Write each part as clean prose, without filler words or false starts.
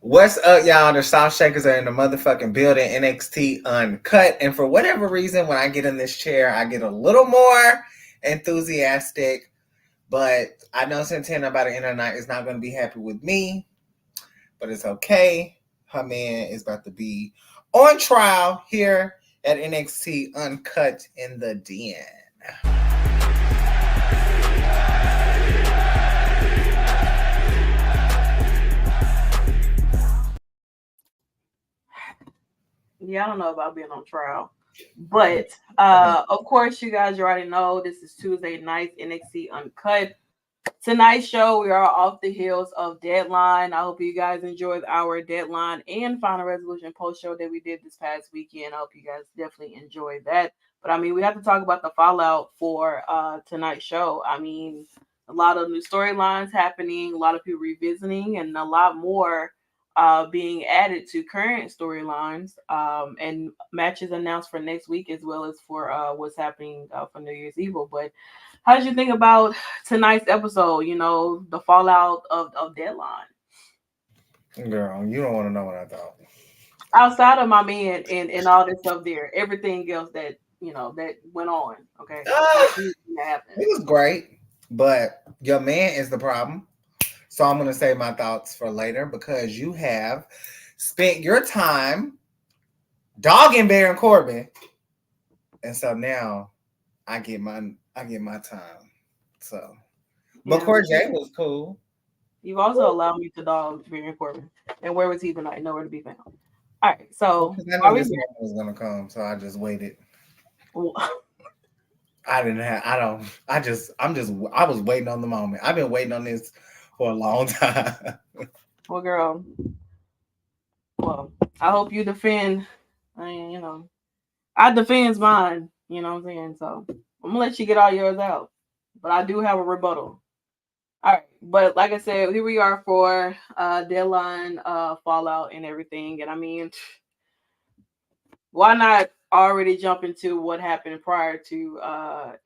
What's up, y'all? The South Shakers are in the motherfucking building. NXT Uncut. And for whatever reason, when I get in this chair, I get a little more enthusiastic. But I know Santana by the end of the night is not going to be happy with me. But it's okay. Her man is about to be on trial here at NXT Uncut in the Den. Yeah, I don't know about being on trial. But of course, you guys already know this is Tuesday night, NXT Uncut. Tonight's show, we are off the heels of Deadline. I hope you guys enjoyed our Deadline and Final Resolution post show that we did this past weekend. I hope you guys definitely enjoyed that. But I mean, we have to talk about the fallout for tonight's show. I mean, a lot of new storylines happening, a lot of people revisiting, and a lot more being added to current storylines and matches announced for next week as well as for what's happening for New Year's Evil. But how did you think about tonight's episode? You know, the fallout of Deadline. Girl, you don't want to know what I thought. Outside of my man and all this stuff there, everything else that that went on. Okay, that happened. It was great. But your man is the problem. So I'm going to save my thoughts for later because you have spent your time dogging Baron Corbin. And so now I get my time. So but Yeah, but Corjay was cool. you've also allowed me to dog Baron Corbin. And where was he tonight? Nowhere to be found. All right, so Because I are knew we this moment was gonna come, so I just waited. there? I didn't have I don't I was waiting on the moment. I've been waiting on this for a long time. Well, girl, well, I hope you defend. I mean, I defends mine. You know what I'm saying? So I'm gonna let you get all yours out, but I do have a rebuttal. All right, but like I said, here we are for Deadline, Fallout, and everything. And I mean, why not already jump into what happened prior to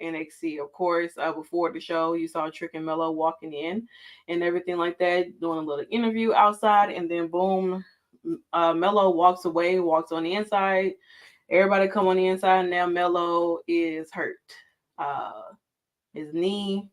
NXT? Of course, before the show, you saw Trick and Mello walking in and everything like that, doing a little interview outside, and then boom, Mello walks away, walks on the inside. Everybody come on the inside. And now Mello is hurt. Uh, his knee.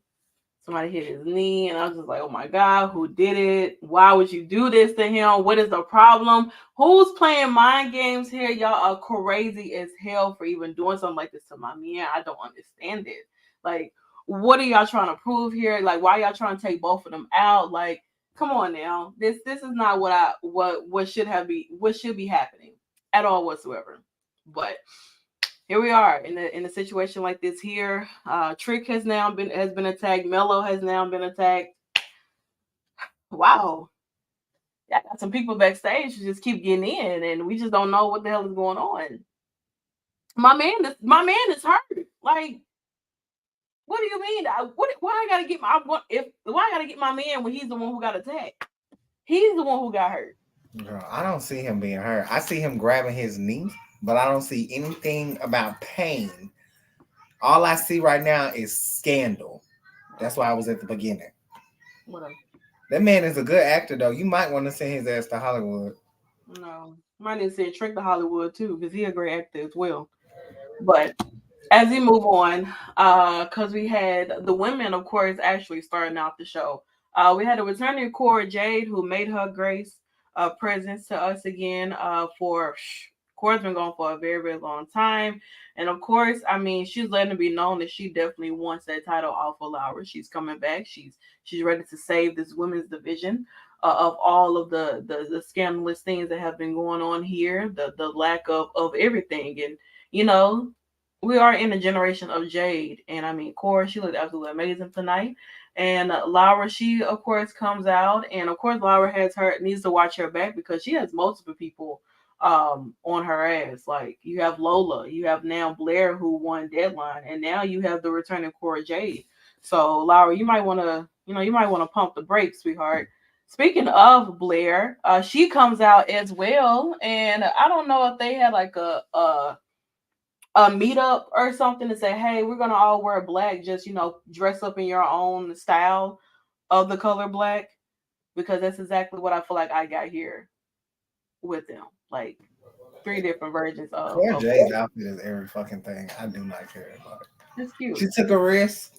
Somebody hit his knee, and I was just like, "Oh my god, who did it? Why would you do this to him? What is the problem? Who's playing mind games here? Y'all are crazy as hell for even doing something like this to my man. I don't understand it. Like, what are y'all trying to prove here? Like, why y'all trying to take both of them out? Like, come on now. This is not what should be happening at all whatsoever. But here we are in a situation like this here. Trick has been attacked. Mello has now been attacked. Wow. Yeah, I got some people backstage who just keep getting in and we just don't know what the hell is going on. My man is hurt. Like, what do you mean? Why I gotta get why I gotta get my man when he's the one who got attacked? He's the one who got hurt. Girl, I don't see him being hurt. I see him grabbing his knee, but I don't see anything about pain. All I see right now is scandal. That's why I was at the beginning. Whatever. That man is a good actor, though. You might want to send his ass to Hollywood. No. Might need to send Trick to Hollywood too, because he's a great actor as well. But as we move on, because we had the women, of course, actually starting out the show. We had a returning Cora Jade who made her grace presence to us again. For Cora's been gone for a very, very long time, and of course, I mean, she's letting it be known that she definitely wants that title off of Laura. She's coming back. She's ready to save this women's division. Of all of the scandalous things that have been going on here, the lack of everything, and you know, we are in a generation of Jade, and I mean, Cora, she looked absolutely amazing tonight. And Laura, she of course comes out, and of course Laura needs to watch her back because she has multiple people on her ass. Like you have Lola, you have now Blair who won Deadline, and now you have the returning Cora Jade. So Laura, you might want to pump the brakes, sweetheart. Speaking of Blair, she comes out as well, and I don't know if they had like a meetup or something to say, hey, we're gonna all wear black, just dress up in your own style of the color black. because that's exactly what I feel like I got here with them. Like three different versions Poor of Jay's outfit is every fucking thing. I do not care about it. It's She cute. took a risk.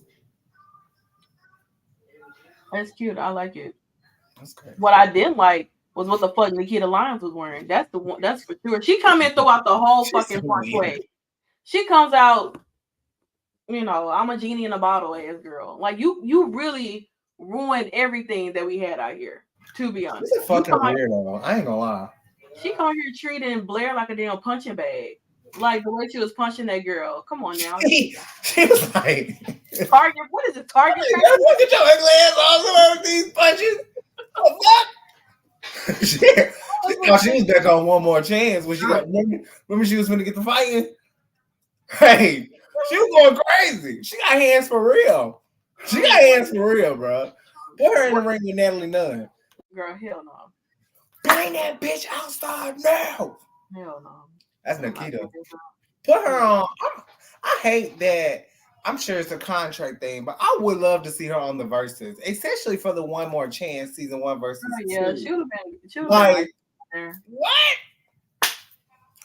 It's cute. I like it. That's crazy. What I didn't like was what the fuck Nikita Lyons was wearing. That's the one. That's for sure. She come in throughout the whole She's so fucking front weird. way. She comes out. I'm a genie in a bottle ass girl. Like you really ruined everything that we had out here. To be She's honest, a you fucking come out. weirdo. I ain't gonna lie. She come here treating Blair like a damn punching bag. Like the way she was punching that girl. Come on now. She was like, Target. What is it? Target "Hey, practice. girl, look at your ugly ass all over these punches. What the fuck?" She thought she was back on one more chance when she got remember she was gonna get the fighting. Hey, she was going crazy. She got hands for real. She got hands for real, bro. Put her in the ring with Natalie Nunn. Girl, hell no. Bang that bitch outside now. Hell no. That's I'm not Nikita. doing Put her that. on. I hate that. I'm sure it's a contract thing, but I would love to see her on the verses, especially for the One More Chance season 1 versus Yeah, 2. she would have been. She would have been Like nice there. what?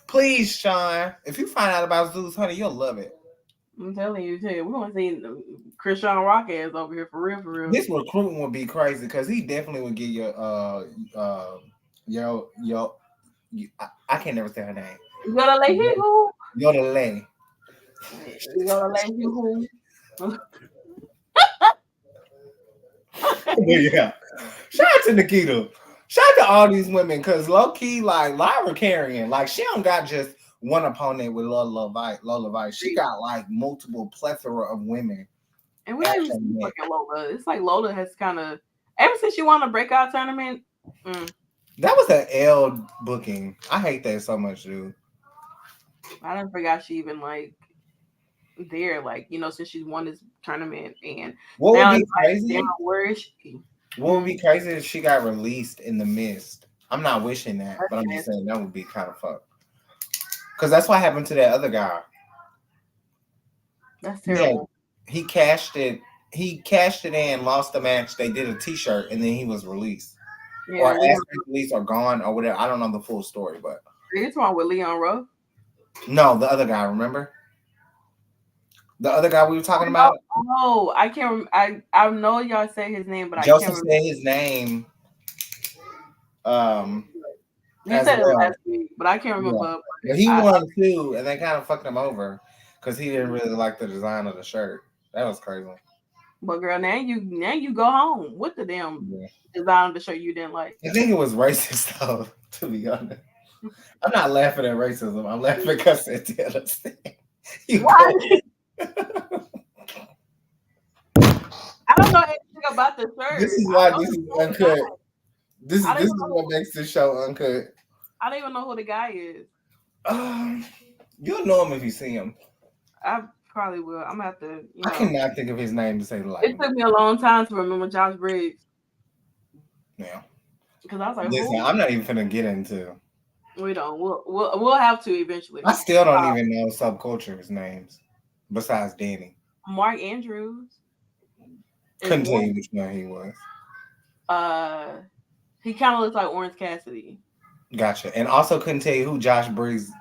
Please, Sean. If you find out about Zeus, honey, you'll love it. I'm telling you, too. We're gonna see Christian Rock ass over here for real, for real. This recruiting would be crazy because he definitely would get your yo I can't never say her name. You gotta let him who? Yodelay. You gotta let him who? Yeah. Shout out to Nikita. Shout out to all these women because low key, like Lyra Carrion, like she don't got just one opponent with Lola Vice. She got like multiple plethora of women. And we don't even see fucking Lola. It's like Lola has kind of ever since she won the breakout tournament. That was an L booking. I hate that so much, dude. I didn't forget she even like there, like since she's won this tournament, and What would now be it's like, crazy? damn, where is she? What would be crazy if she got released in the mist? I'm not wishing that, but I'm just That's saying that would be kind of fucked. Because that's what happened to that other guy. Yeah, terrible. he cashed it. He cashed it in, lost the match. They did a T-shirt, and then he was released, or Yeah, Leon. asked to be released, or gone, or whatever. I don't know the full story, but It's wrong with Leon Ruff. no, the other guy. Remember the other guy we were talking about? Oh, I can't. I know y'all say his name, but I can't Joseph remember. said his name. You As said it well. last week, but I can't Yeah. remember. But he I, won too, and they kind of fucked him over because he didn't really like the design of the shirt. That was crazy. but girl, now you go home with the damn Yeah. design of the shirt you didn't like. I think it was racist though, to be honest. I'm not laughing at racism. I'm laughing because it's the other thing. You Why? go. I don't know anything about the This shirt. is I why know this the is who the uncut. guy. This I is don't this even is know. what makes this show uncut. I don't even know who the guy is. Um, you'll know him if you see him. I probably will. I'm gonna have to. I cannot think of his name to say the life It of me. took me a long time to remember Josh Briggs Yeah. because I was like, Listen, who? I'm not even gonna get into. We don't. We'll have to eventually. I still don't even know subculture's names besides Danny. Mark Andrews is Couldn't tell one. you which one he was. Uh, he kind of looks like Orange Cassidy. Gotcha. And also couldn't tell you who Josh Briggs'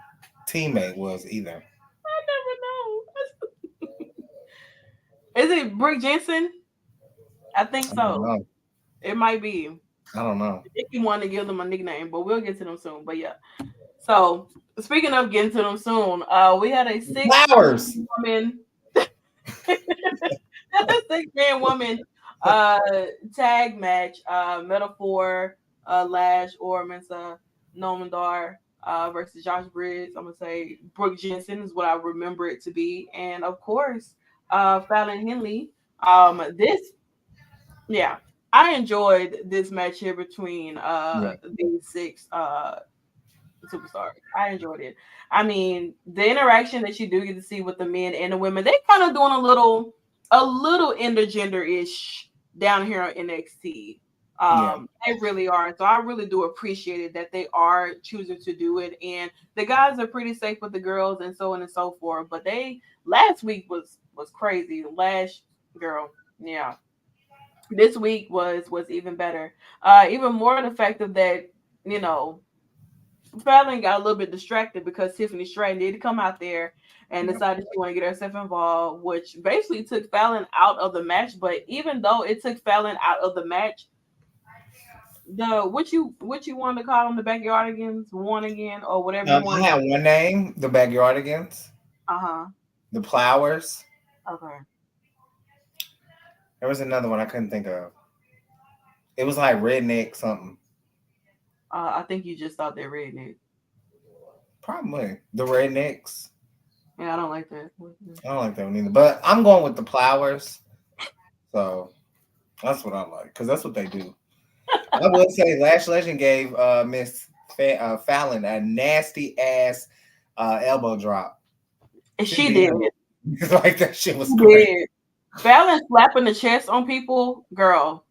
teammate was either. I never know. Is it Brick Jensen? I think I don't so. know. It might be. I don't know. If you want to give them a nickname, but we'll get to them soon. But yeah. So speaking of getting to them soon, we had a Flowers. woman, six man woman tag match. Metaphor, Lash or Mensa Nomandar versus Josh Briggs. I'm gonna say Brooke Jensen is what I remember it to be, and of course, Fallon Henley. This yeah. I enjoyed this match here between Yeah. these six superstars. I enjoyed it. I mean, the interaction that you do get to see with the men and the women, they kind of doing a little intergender ish down here on NXT. Yeah. They really are. So I really do appreciate it that they are choosing to do it. And the guys are pretty safe with the girls and so on and so forth. But they last week was crazy. Last girl, yeah. This week was even better. Even more the fact of that, you know, Fallon got a little bit distracted because Tiffany Stratton did come out there and Yeah. decided she wanted to get herself involved, which basically took Fallon out of the match. But even though it took Fallon out of the match, the what you wanted to call them, the backyardigans won again or whatever you I want. had one name, the Backyardigans, Uh huh. the Plowers. Okay. There was another one I couldn't think of. It was like redneck something. I think you just thought they're redneck. Probably the rednecks. Yeah, I don't like that. I don't like that one either. But I'm going with the Plowers. So that's what I like because that's what they do. I would say Lash Legend gave Miss Fallon a nasty ass elbow drop. She She did did. it. Like that shit was She crazy. did. Fallon slapping the chest on people, girl.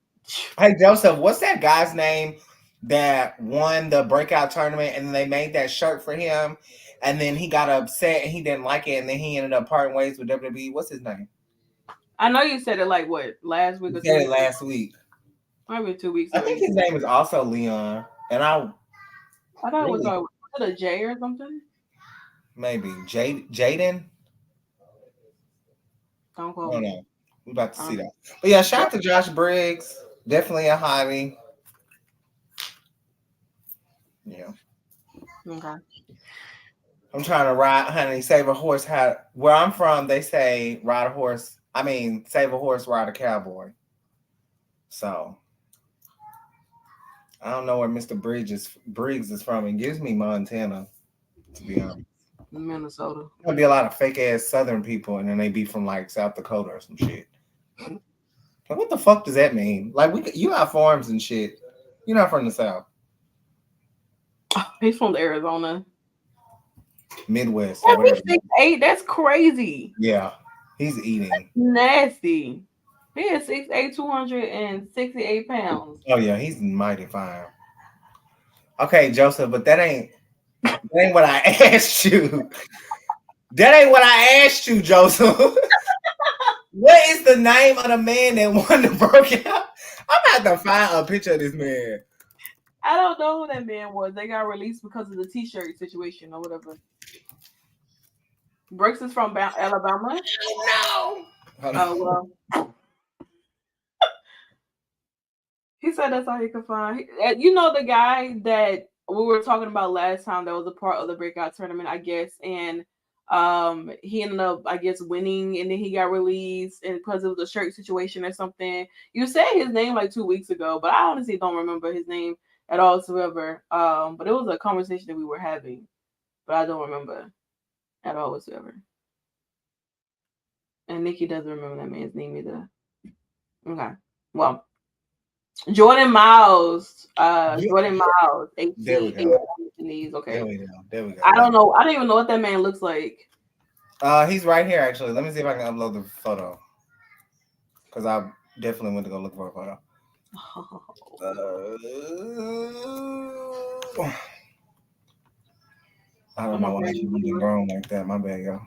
Hey Joseph, what's that guy's name that won the breakout tournament and they made that shirt for him and then he got upset and he didn't like it and then he ended up parting ways with WWE? What's his name? I know you said it like what last week He or two said it weeks ago. last week. Maybe 2 weeks I ago. think You his said name is also Leon. And I I thought it was really a J or something. maybe Jaden. Don't I quote don't me. know. We about to see Um, that. But yeah, shout but out to Josh Briggs. Definitely a hobby. Yeah. okay. I'm trying to ride, honey, save a horse. Where I'm from, they say ride a horse. I mean, save a horse, ride a cowboy. So I don't know where Mr. Briggs is from. It gives me Montana, to be honest. Minnesota. There'll be a lot of fake ass Southern people, and then they be from like South Dakota or some shit. Like, what the fuck does that mean? Like, you got farms and shit. You're not from the South, He's from Arizona. Midwest, or Yeah, whatever. he's 6'8". That's crazy. Yeah, he's eating. Nasty. He is 6'8", 268 pounds. Oh yeah, he's mighty fine. Okay, Joseph, but that ain't what I asked you. That ain't what I asked you, Joseph. What is the name of the man that won the breakout? I'm about to find a picture of this man. I don't know who that man was. They got released because of the T-shirt situation or whatever. Brooks is from Alabama. No. Hold Oh on. well, he said that's all he could find. You know the guy that we were talking about last time that was a part of the breakout tournament, I guess, and he ended up, I guess, winning, and then he got released, and because it was a shirt situation or something. You said his name like 2 weeks ago, but I honestly don't remember his name at all whatsoever. But it was a conversation that we were having, but I don't remember at all whatsoever. And Nikki doesn't remember that man's name either. Okay, well. Jordan Miles, You- Jordan Miles, There we 18, go. There okay. we go. There we go. I don't know. I don't even know what that man looks like. He's right here actually. Let me see if I can upload the photo. Because I definitely went to go look for a photo. I don't I'm know why afraid to she know what he wasn't looks. grown like that. My bad, yo.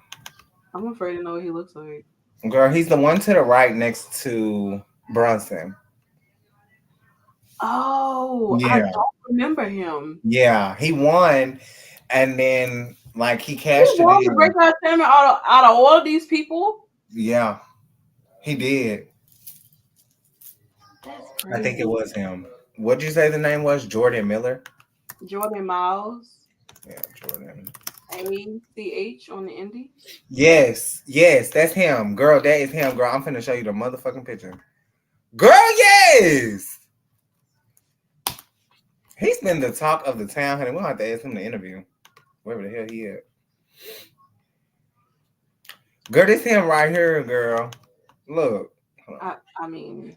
I'm afraid to know what he looks like. Girl, he's the one to the right next to Bronson. Oh, I Yeah. don't remember him. Yeah. He won and then like he He cashed it won the in. breakout tournament out of all of these people. Yeah, he did. That's I think it crazy. was him. What'd you say the name was? Jordan Miller? Jordan Miles, Yeah, Jordan. ACH on the indie. Yes, yes, that's him. Girl, that is him, girl. I'm finna show you the motherfucking picture. Girl, yes! He's been the talk of the town, honey. We'll have to ask him to interview. Wherever the hell he at. Girl, this him right here, girl. Look. Hold on. I mean,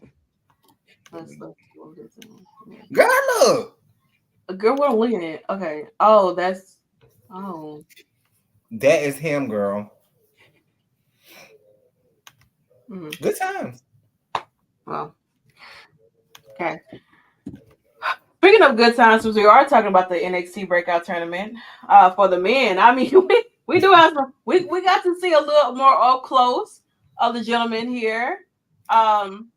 let's go this in. Yeah. Girl, look. Girl, what I'm looking at. Okay. Oh, that's oh. That is him, girl. Mm, Good times. well, okay. Speaking of good times, since we are talking about the NXT breakout tournament, for the men, I mean, we do have some, we got to see a little more up close of the gentleman here. Um,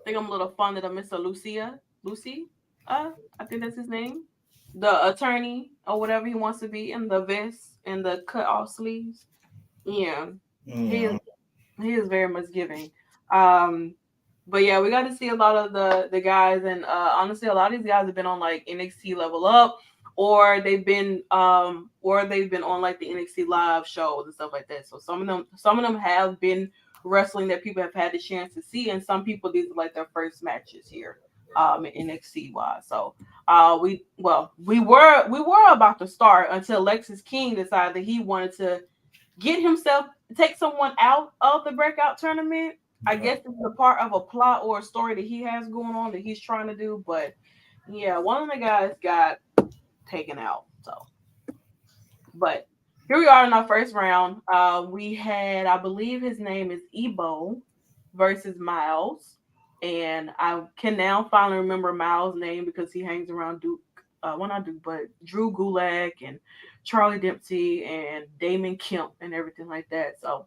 think I'm a little fond of Mr. Lucy. I think that's his name. The attorney or whatever he wants to be in the vest and the cut off sleeves. Yeah, he is Yeah. he is very much giving. Um, but yeah, we got to see a lot of the guys, and honestly, a lot of these guys have been on like NXT Level Up, or they've been on like the NXT live shows and stuff like that. So some of them have been wrestling that people have had the chance to see, and some people these are like their first matches here in NXT wise. So we were about to start until Lexis King decided that he wanted to get himself take someone out of the breakout tournament. I Yeah. guess it's a part of a plot or a story that he has going on that he's trying to do. But yeah, one of the guys got taken out. So, but here we are in our first round. We had, I believe his name is Ebo versus Miles, and I can now finally remember Miles' name because he hangs around Duke. Well, not Duke, but Drew Gulak and Charlie Dempsey and Damon Kemp and everything like that. So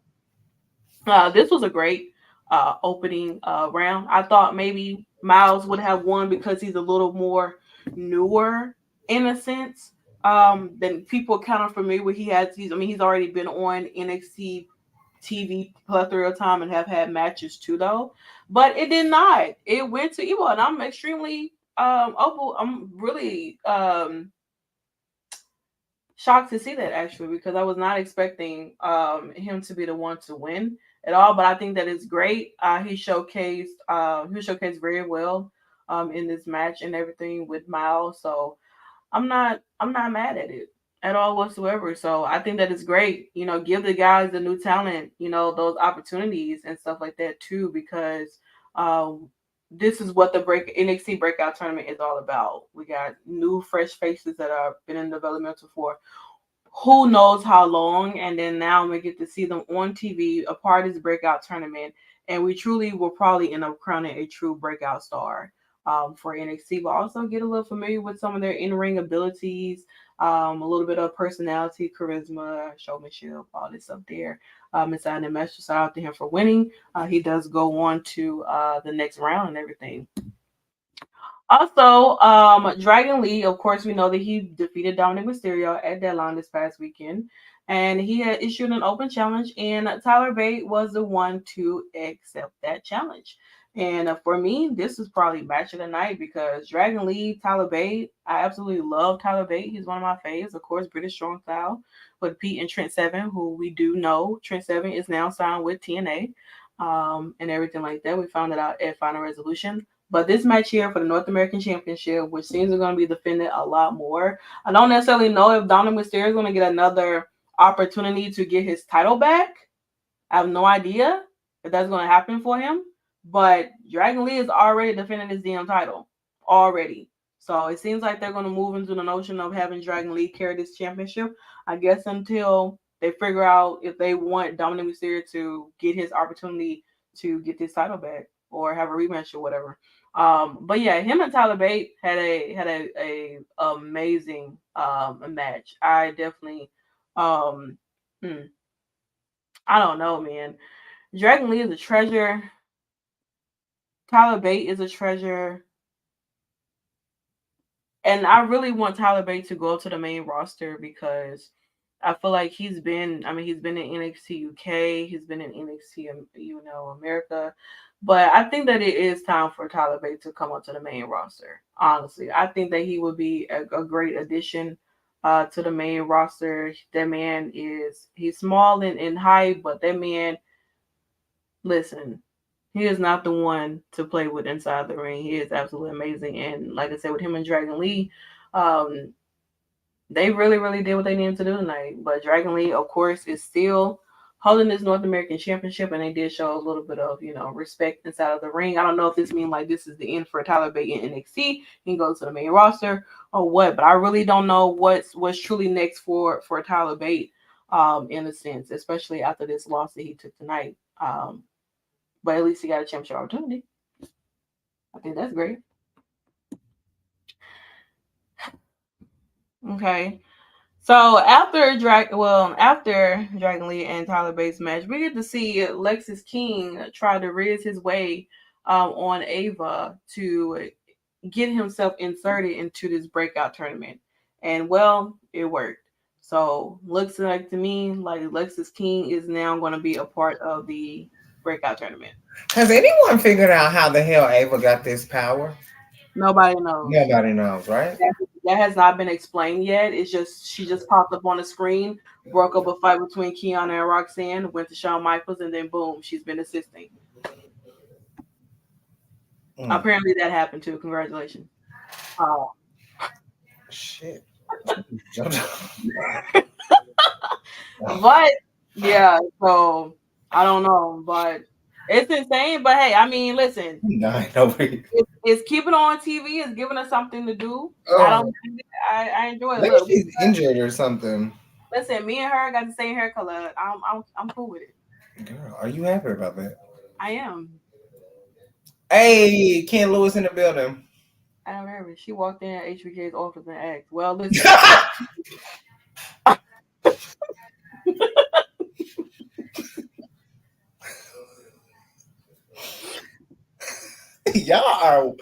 this was a great opening round. I thought maybe Miles would have won because he's a little more newer in a sense. Than people kind of familiar with. He's already been on NXT TV plethora of time and have had matches too though. But it did not. It went to Evo, and I'm extremely I'm really shocked to see that actually because I was not expecting him to be the one to win at all. But I think that it's great. He was showcased very well in this match and everything with Miles. So I'm not mad at it at all whatsoever. So I think that it's great. Give the guys the new talent, those opportunities and stuff like that too, because this is what the break NXT breakout tournament is all about. We got new fresh faces that have been in developmental for who knows how long, and then now we get to see them on TV, a part of this breakout tournament, and we truly will probably end up crowning a true breakout star for NXT, but also get a little familiar with some of their in-ring abilities, a little bit of personality, charisma, showmanship, all this up there. Inside the match, shout out to him for winning. He does go on to the next round and everything. Also, Dragon Lee, of course, we know that he defeated Dominic Mysterio at Deadline this past weekend, and he had issued an open challenge, and Tyler Bate was the one to accept that challenge. And for me, this is probably match of the night because Dragon Lee, Tyler Bate, I absolutely love Tyler Bate. He's one of my faves, of course, British Strong Style with Pete and Trent Seven, who we do know Trent Seven is now signed with TNA, and everything like that. We found it out at Final Resolution. But this match here for the North American Championship, which seems are going to be defended a lot more. I don't necessarily know if Dominic Mysterio is going to get another opportunity to get his title back. I have no idea if that's going to happen for him. But Dragon Lee is already defending his damn title. Already. So it seems like they're going to move into the notion of having Dragon Lee carry this championship. I guess until they figure out if they want Dominic Mysterio to get his opportunity to get this title back or have a rematch or whatever. But yeah, him and Tyler Bate had a amazing match. I definitely um hmm, I don't know, man. Dragon Lee is a treasure. Tyler Bate is a treasure. And I really want Tyler Bate to go to the main roster because I feel like he's been in NXT UK, he's been in NXT, America. But I think that it is time for Tyler Bate to come onto the main roster. Honestly, I think that he would be a great addition to the main roster. That man he's small in height, but that man, listen, he is not the one to play with inside the ring. He is absolutely amazing. And like I said, with him and Dragon Lee, um, they really, really did what they needed to do tonight. But Dragon Lee, of course, is still holding this North American Championship, and they did show a little bit of, respect inside of the ring. I don't know if this means like this is the end for Tyler Bate in NXT. He can go to the main roster or what, but I really don't know what's truly next for Tyler Bate, in a sense, especially after this loss that he took tonight. But at least he got a championship opportunity. I think that's great. Okay. So after Dragon Lee and Tyler Bates match, we get to see Lexis King try to riz his way on Ava to get himself inserted into this breakout tournament. And well, it worked. So looks like to me like Lexus King is now going to be a part of the breakout tournament. Has anyone figured out how the hell Ava got this power? Nobody knows. Nobody knows, right? That has not been explained yet. It's just she just popped up on the screen, broke up a fight between Kiana and Roxanne, went to Shawn Michaels, and then boom, she's been assisting. Mm. Apparently that happened too. Congratulations. Uh, Shit. but yeah, so I don't know, but it's insane. But hey, I mean, listen, Nine over here. it's keeping on TV. It's giving us something to do. I Oh, don't. I enjoy it. maybe Look, she's injured or something. listen, me and her got the same hair color. I'm cool with it. Girl, are you happy about that? I am. Hey, Ken Lewis in the building. I remember she walked in at HBK's office and asked, "Well, listen, y'all are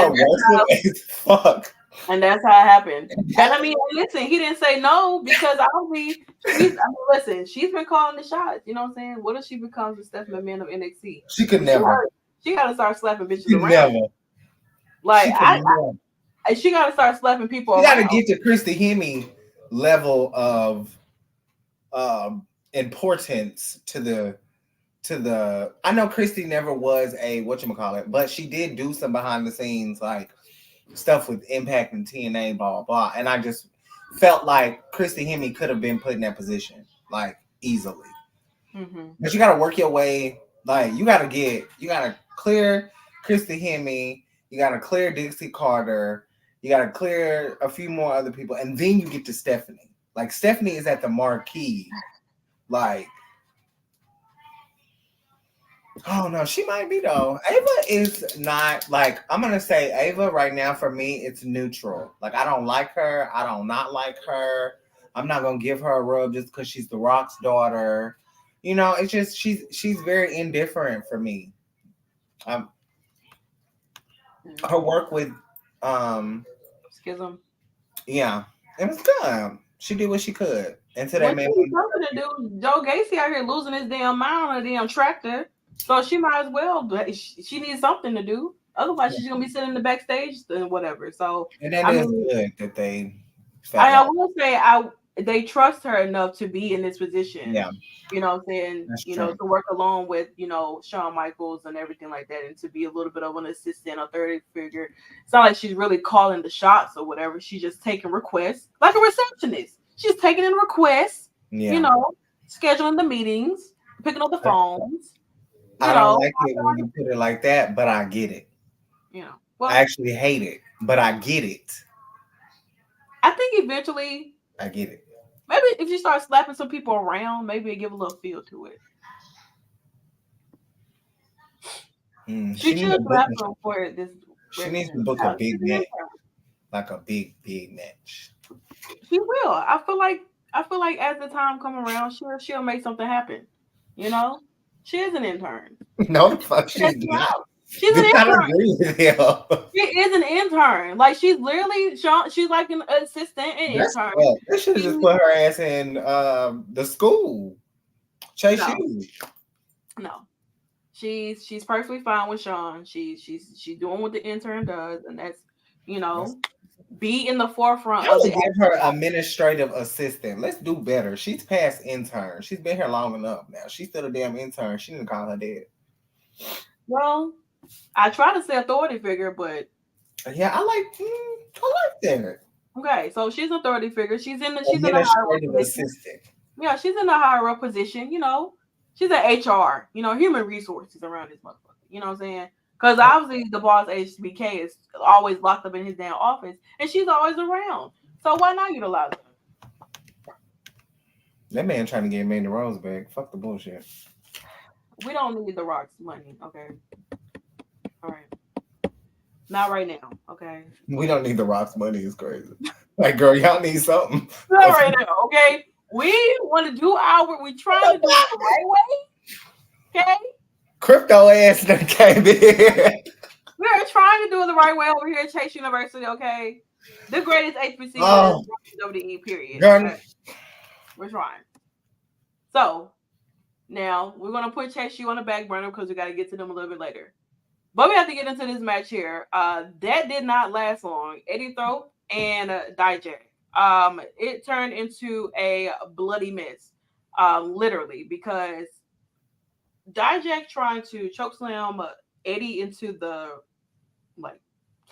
and worse as fuck. that's how it happened." And I mean, listen, he didn't say no because obviously listen, she's been calling the shots. You know what I'm saying? What if she becomes the Steph McMahon of NXT? She could never. She got to start slapping bitches She around. never. Like She could never. she got to start slapping people You got to around. get to Christy Hemme level of importance to the. I know Christy never was a whatchamacallit, but she did do some behind the scenes like stuff with Impact and TNA, blah blah blah. And I just felt like Christy Hemme could have been put in that position like easily. Mm-hmm. But you got to work your way. Like you got to clear Christy Hemme. You got to clear Dixie Carter. You got to clear a few more other people, and then you get to Stephanie. Like Stephanie is at the marquee. Like, oh no, she might be though. Ava is not like I'm gonna say Ava right now for me. It's neutral. Like I don't like her. I don't not like her. I'm not gonna give her a rub just because she's the Rock's daughter. You know, it's just she's very indifferent for me. Her work with Schism. yeah, it was good. She did what she could. Until Well, that man. she needs something to do. Joe Gacy out here losing his damn mind on a damn tractor, so she might as well. She needs something to do. Otherwise, she's gonna be sitting in the backstage and whatever. So, And that I is mean, good that they felt I like will say they trust her enough to be in this position. yeah, You know what I'm saying? that's You know, true. to work along with, Shawn Michaels and everything like that, and to be a little bit of an assistant, a third figure. It's not like she's really calling the shots or whatever. She's just taking requests like a receptionist. She's taking in requests, Yeah. scheduling the meetings, picking up the phones, I don't like it when you put it like that, but I get it. Well, I actually hate it, but I get it. I think eventually, I get it. maybe if you start slapping some people around, maybe it give a little feel to it. She should slap them for this. She needs to book a big match, like a big match. She will. I feel like as the time come around, she'll make something happen. You know, she is an intern. No, the fuck she's not. She's an I don't intern. agree with him. She is an intern. Like she's literally, she's like an assistant and intern. They should have just put her ass in the school. Chase you. No. She's perfectly fine with Shawn. She's doing what the intern does, and that's be in the forefront I of would the give her administrative assistant. Let's do better. She's past intern. She's been here long enough now. She's still a damn intern. She didn't call her dead. Well, I try to say authority figure, but yeah, I like that. Okay, so she's an authority figure. She's in the higher up position. Yeah, she's in the higher up position. She's an HR. Human resources around this motherfucker. You know what I'm saying? Because obviously the boss HBK is always locked up in his damn office, and she's always around. So why not utilize her? That man trying to get Mandy Rose back. Fuck the bullshit. We don't need the Rock's money, okay? All right. Not right now, okay? We don't need the Rock's money. It's crazy. Like, girl, y'all need something. Not right now, okay? We want to do we trying to do it the right way, okay? Crypto ass done came in. We're trying to do it the right way over here at Chase University, okay? The greatest HBCU that's Oh, WWE, period, girl. okay? We're trying. So, now we're going to put Chase U on the back burner because we got to get to them a little bit later. But we have to get into this match here. That did not last long. Eddie Thrope and Dijak. It turned into a bloody mess, literally, because Dijak trying to chokeslam Eddie into the like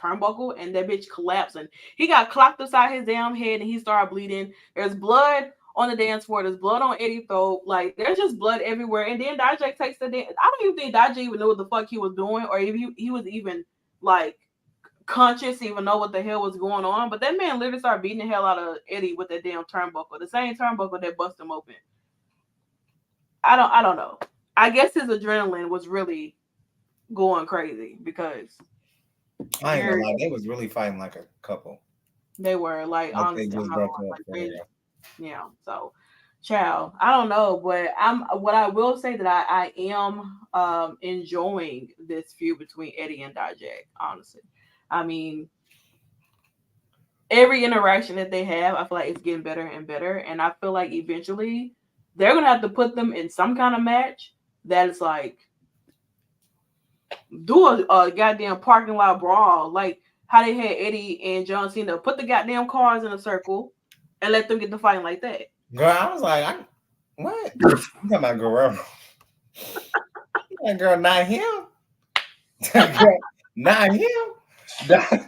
turnbuckle, and that bitch collapsed, and he got clocked upside his damn head, and he started bleeding. There's blood on the dance floor. There's blood on Eddie throat. Like there's just blood everywhere. And then Dijak takes the dance. I don't even think Dijak even knew what the fuck he was doing, or if he was even like conscious, even know what the hell was going on. But that man literally started beating the hell out of Eddie with that damn turnbuckle, the same turnbuckle that bust him open. I don't know. I guess his adrenaline was really going crazy because I ain't gonna you're lie, they was really fighting like a couple. they were like Like they honestly, I'm just not broke gonna up like for they real. yeah. So child, I don't know, but I'm what I will say that I am enjoying this feud between Eddie and Dijak, honestly. I mean, every interaction that they have, I feel like it's getting better and better. And I feel like eventually they're gonna have to put them in some kind of match that is like do a goddamn parking lot brawl, like how they had Eddie and John Cena put the goddamn cars in a circle and let them get the fighting like that. Girl, I was like, what? You talking about Guerrero? That girl, not him. That girl, not him. That-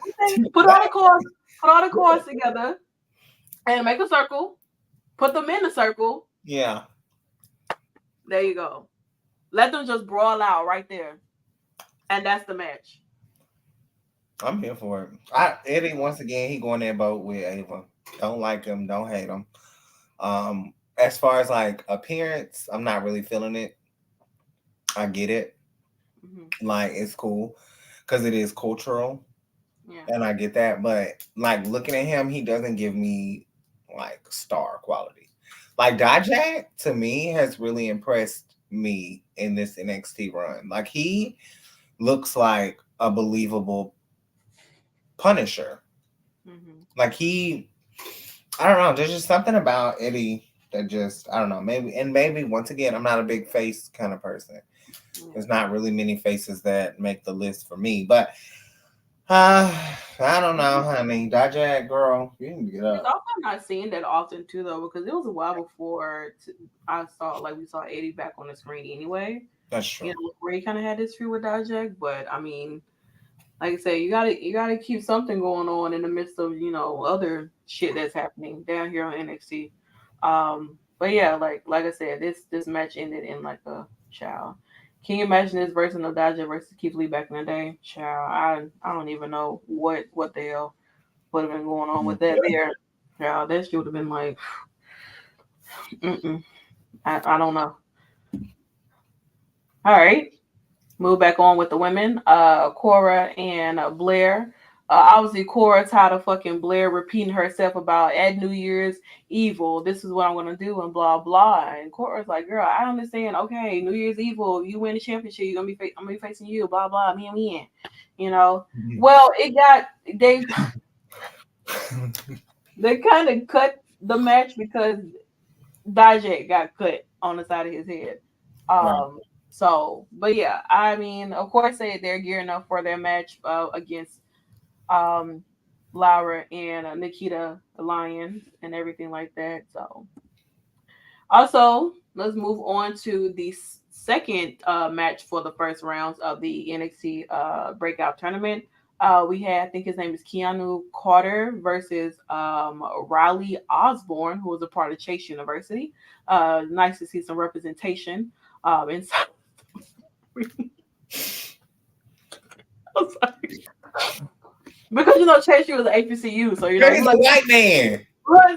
Put all the cars, put all the cars together and make a circle. Put them in the circle. yeah, There you go. Let them just brawl out right there, and that's the match. I'm here for it. Eddie once again, he going that boat with Ava. Don't like him, don't hate him. As far as like appearance, I'm not really feeling it. I get it. Hmm. Like it's cool because it is cultural, Yeah. and I get that. But like looking at him, he doesn't give me like star quality. Like Dijak to me has really impressed me in this NXT run. Like he looks like a believable Punisher. Hmm. Like I don't know. There's just something about Eddie that just I don't know. Maybe once again, I'm not a big face kind of person. Yeah. There's not really many faces that make the list for me. But I don't know, honey. Dijak girl, you need to get It's up. also not seen that often too, though, because it was a while before I saw like we saw Eddie back on the screen anyway. That's You true. know, where he kind of had this feud with Dijak, but I mean, like I say, you gotta keep something going on in the midst of other shit that's happening down here on NXT. But yeah, like I said, this match ended in like a child. Can you imagine this version of Dodger versus Keith Lee back in the day? Child, I don't even know what the hell would have been going on with that there. Child, that shit would have been like, mm-mm, I don't know. All right. Move back on with the women. Cora and Blair. Obviously, Cora tired of fucking Blair repeating herself about at New Year's Evil, this is what I'm gonna do, and blah blah. And Cora's like, "Girl, I understand. Okay, New Year's Evil, you win the championship, you're gonna be I'm gonna be facing you. Blah blah. Me and me, you know." Well, it got they kind of cut the match because Dijak got cut on the side of his head. Right. So, but yeah, I mean, of course they're gearing up for their match against um Laura and Nikita Lyons and everything like that. So, also let's move on to the second match for the first rounds of the NXT Breakout Tournament. We had, I think his name is Keanu Carter versus Riley Osborne, who was a part of Chase University. Nice to see some representation inside. I'm sorry. Because Chase U was an HBCU, so Girl, we he's a like white man.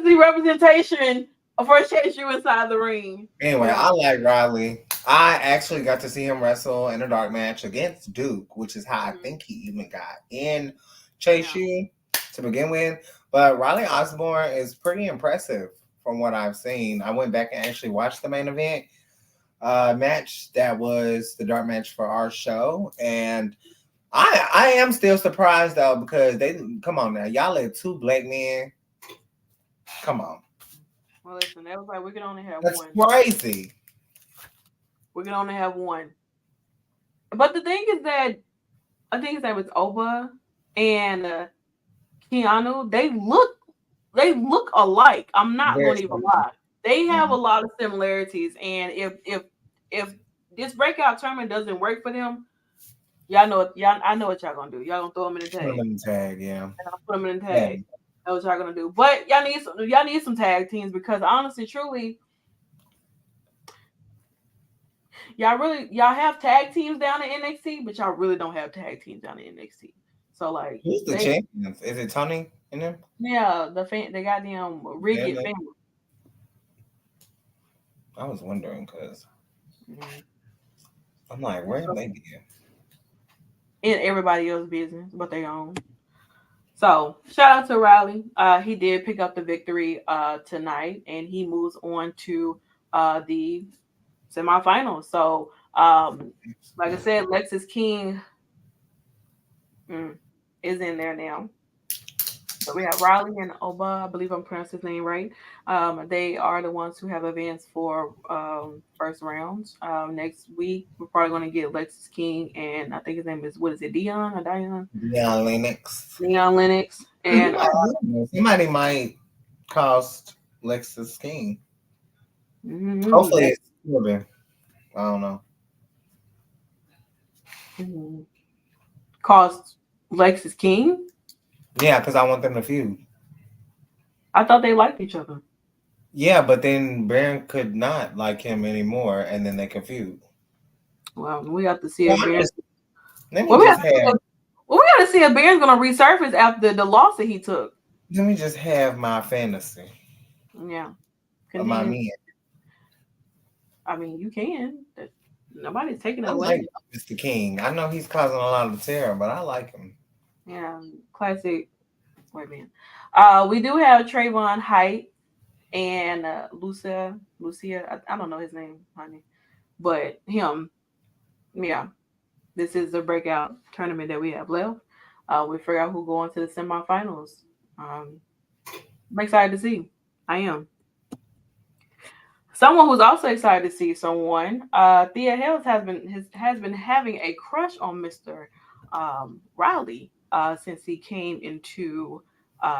the representation for Chase U inside the ring. Anyway, I like Riley. I actually got to see him wrestle in a dark match against Duke, which is how I Mhm. think he even got in Yeah. Chase U to begin with. But Riley Osborne is pretty impressive from what I've seen. I went back and actually watched the main event. match that was the dark match for our show, and I am still surprised though because they come on now, y'all let two black men come on. Well, listen, that was like we can only have That's one. crazy. We can only have one. But the thing is that I think his name was Oba and Keanu. They look alike. I'm not Very going to even similar. lie. They have a Mhm. lot of similarities, and if this breakout tournament doesn't work for them, y'all. I know what y'all gonna do. Y'all gonna throw them in the Put them tag. in the tag, yeah. And I'll put them in the Yeah. tag. That's what y'all gonna do. But y'all need some tag teams because honestly, truly, y'all have tag teams down in NXT, but y'all really don't have tag teams down in NXT. So like Who's the they champions? Is it Tony and them? yeah, the goddamn Yeah, Rigged family. I was wondering because Mhm. I'm like, where they be at? In everybody else's business but their own. So shout out to Riley. He did pick up the victory tonight, and he moves on to the semifinals. So like I said, Lexus King mm, is in there now. So we have Riley and Oba. I believe I'm pronouncing his name right. They are the ones who have advanced for first rounds. Next week, we're probably going to get Lexus King, and I think his name is, what is it, Dion or Dion? Deion Lennox. Neon Lennox. And Somebody might cost Lexus King. Hopefully that it's Corbin. I don't know. mhm, cost Lexus King. Yeah, because I want them to feud. I thought they liked each other. Yeah, but then Baron could not like him anymore, and then they could feud. Well, we have to see Well, if Baron. let me Well, we have just to see have if, well, we got to see if Baron's going to resurface after the loss that he took. my fantasy Yeah, of my continue. men. I mean, you can. Nobody's taking it I away. like Mr. King. I know he's causing a lot of terror, but I like him. Yeah, classic. Wait a minute. We do have Trayvon Height and Lucia. I don't know his name, honey, but him. Yeah, this is the breakout tournament that we have left. We figure out who go on to the semifinals. Um, I'm excited to see. I am. Someone who's also excited to see someone. Thea Hills has been having a crush on Mr. Riley since he came into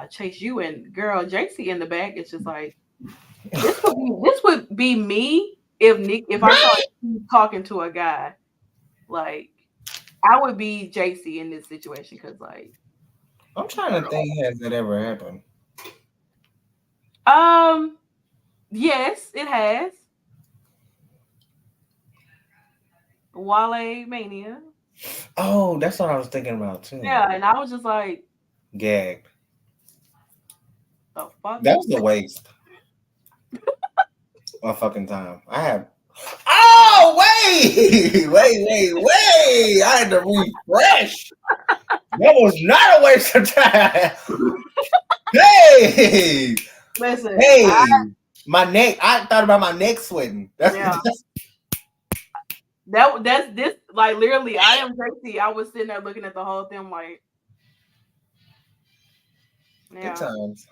Chase U, and girl JC in the back. It's just like this would be me if I saw Nick talking to a guy. Like I would be JC in this situation because like I'm trying to girl. think, has that ever happened? Um yes, it has. Wale Mania. Oh, that's what I was thinking about too. Yeah, and I was just like, Gagged. the fuck? That was a waste of fucking time. I have. Oh wait, wait! I had to refresh. That was not a waste of time. Hey, Listen, hey, my neck. I thought about my neck sweating. That's yeah, that's this like literally. I am crazy. I was sitting there looking at the whole thing, like, good yeah. times.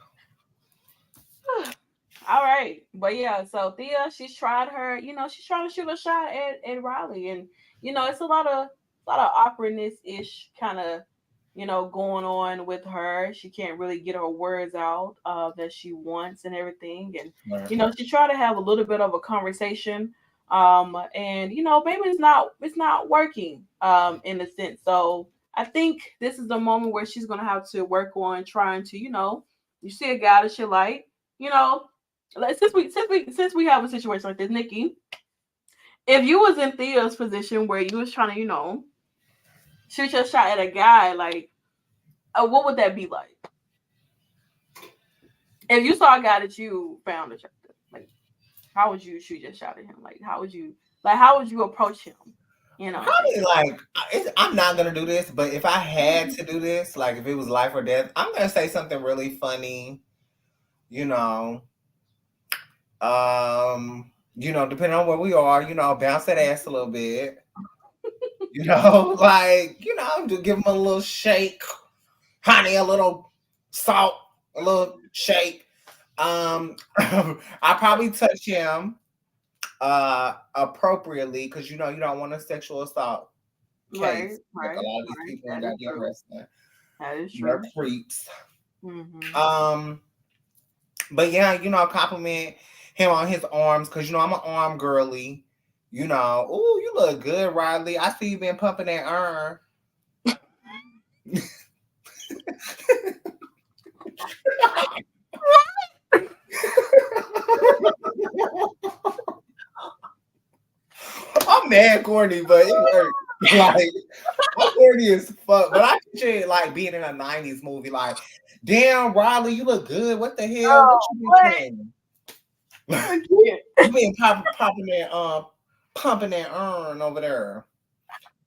All right, but yeah. So Thea, she's tried her. She's trying to shoot a shot at Riley, and it's a lot of awkwardness ish kind of going on with her. She can't really get her words out that she wants and everything, and Right. she tried to have a little bit of a conversation, and maybe it's not working in a sense. So I think this is the moment where she's gonna have to work on trying to you see a guy that she like, you know like since we have a situation like this, Nikki, if you was in Thea's position where you was trying to shoot your shot at a guy, like what would that be like? If you saw a guy that you found attractive, like how would you shoot your shot at him? Like how would you approach him? I'm saying. Probably like I'm not gonna do this, but if I had to do this, like if it was life or death, I'm gonna say something really funny. You know, um, depending on where we are, bounce that ass a little bit. Like, just give him a little shake, honey, a little salt, a little shake. I probably touch him appropriately because you don't want a sexual assault Right, case. Like a right, lot of these right. people in That is goddamn true. wrestling, That is they're true. creeps. Mm-hmm. Um, but yeah, compliment him on his arms because I'm an arm girly. Oh, you look good, Riley. I see you been pumping that iron. I'm mad corny, but it works. Like I'm corny as fuck. But I picture it like being in a '90s movie. Like, damn, Riley, you look good. What the hell? What Oh, you been what? doing? I can't. You been popping that pumping that urn over there.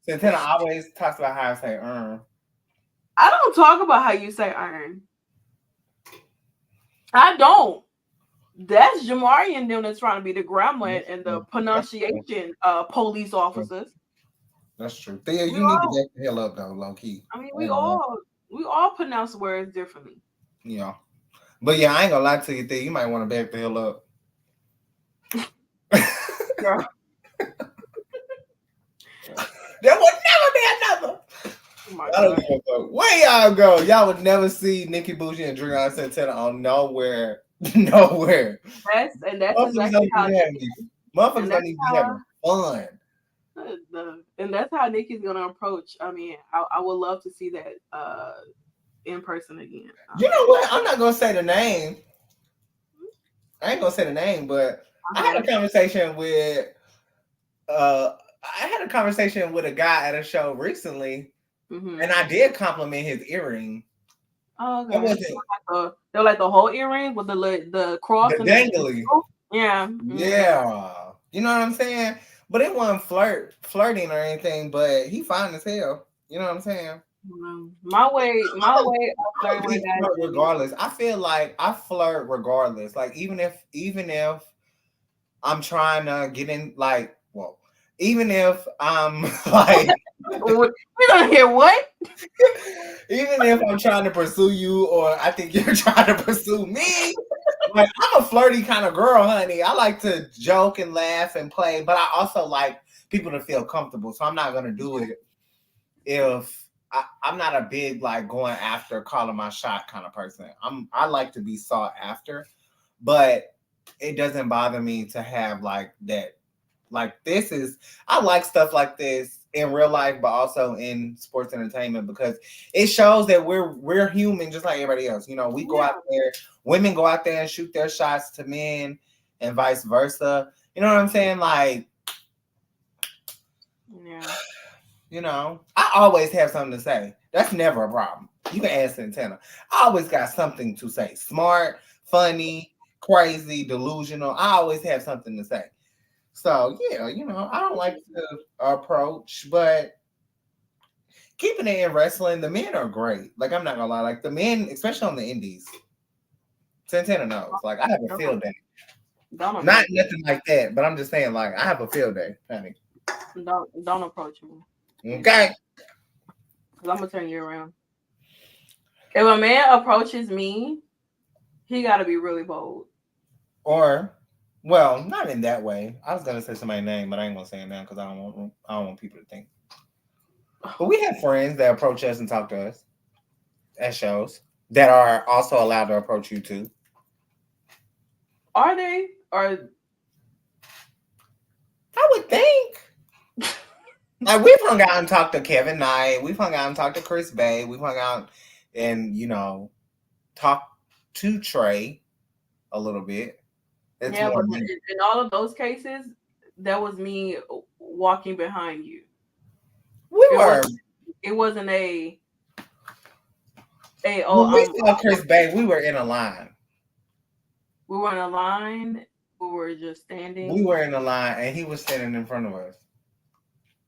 Santana always talks about how I say urn. I don't talk about how you say iron. I don't. That's Jamari and them that's trying to be the grammar That's and the true. That's true. pronunciation police officers. That's true. Thea, We you need to all back the hell up though, low key. I mean I ain't gonna lie. we all pronounce words differently. You know. But yeah, I ain't gonna lie to you, Thea. You might want to back the hell up. Girl. There would never be another. Oh my I don't god. give a fuck. Where y'all go? Y'all would never see Nikki Bougie and Drian Santana on nowhere. Nowhere. That's Motherfuckers exactly don't how even have any. and Motherfuckers don't that's even be how having fun. and that's how Nikki's gonna approach. I mean, I would love to see that in person again. You know what? I'm not gonna say the name. I ain't gonna say the name, but I had Uh-huh. a conversation with I had a conversation with a guy at a show recently, and Mm-hmm. I did compliment his earring. Oh, I okay. wasn't They're like the whole earring with the cross the and the dangly. yeah. Mm-hmm. Yeah. You know what I'm saying? But it wasn't flirting or anything, but he fine as hell. You know what I'm saying? My way of I'm a flirting with a big guy is flirt to be regardless. I feel like I flirt regardless. Like even if I'm trying to get in like well, even if I'm like we don't hear what? even if I'm trying to pursue you or I think you're trying to pursue me, like I'm a flirty kind of girl, honey. I like to joke and laugh and play, but I also like people to feel comfortable. So I'm not gonna do it if I'm not a big like going after calling my shot kind of person. I like to be sought after, but it doesn't bother me to have like that. Like this is I like stuff like this in real life, but also in sports entertainment because it shows that we're human just like everybody else. We go Yeah, out there, women go out there and shoot their shots to men and vice versa. You know what I'm saying? Like, yeah. I always have something to say. That's never a problem. You can ask Santana. I always got something to say. Smart, funny, crazy, delusional. I always have something to say. So yeah, I don't like to approach, but keeping it in wrestling, the men are great. Like I'm not gonna lie, like the men, especially on the indies, Santana knows. Like I have a field Don't day. don't Not approach me. nothing like that, but I'm just saying, like I have a field day, honey. Don't approach me. Okay. Because I'm gonna turn you around. If a man approaches me, he got to be really bold. Or, well, not in that way. I was gonna say somebody's name, but I ain't gonna say it now because I don't want people to think. But we have friends that approach us and talk to us at shows that are also allowed to approach you too. Are they? Or I would think. Like we've hung out and talked to Kevin Knight. We've hung out and talked to Chris Bay. We've hung out and talked to Trey a little bit. It's yeah, more but me. in all of those cases, that was me walking behind you. We It were wasn't. It wasn't a oh when we saw Chris Bay. We were in a line. we were in a line. We were just We standing were in a line, and he was standing in front of us.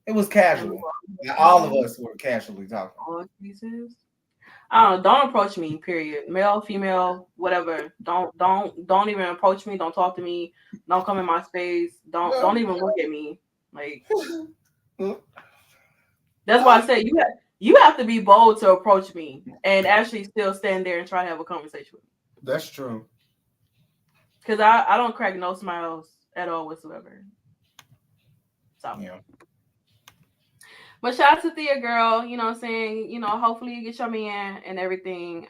It was and we casual. were Like, all of talking. us were casually talking. All cases. Don't approach me. Period. Male, female, whatever. Don't even approach me. Don't talk to me. Don't come in my space. Don't No. even look at me. Like Mm. that's why I say you have to be bold to approach me and actually still stand there and try to have a conversation with me. That's true. Because I don't crack no smiles at all whatsoever. So, Yeah. but shout out to Thea girl. You know what I'm saying? Hopefully you get your man and everything.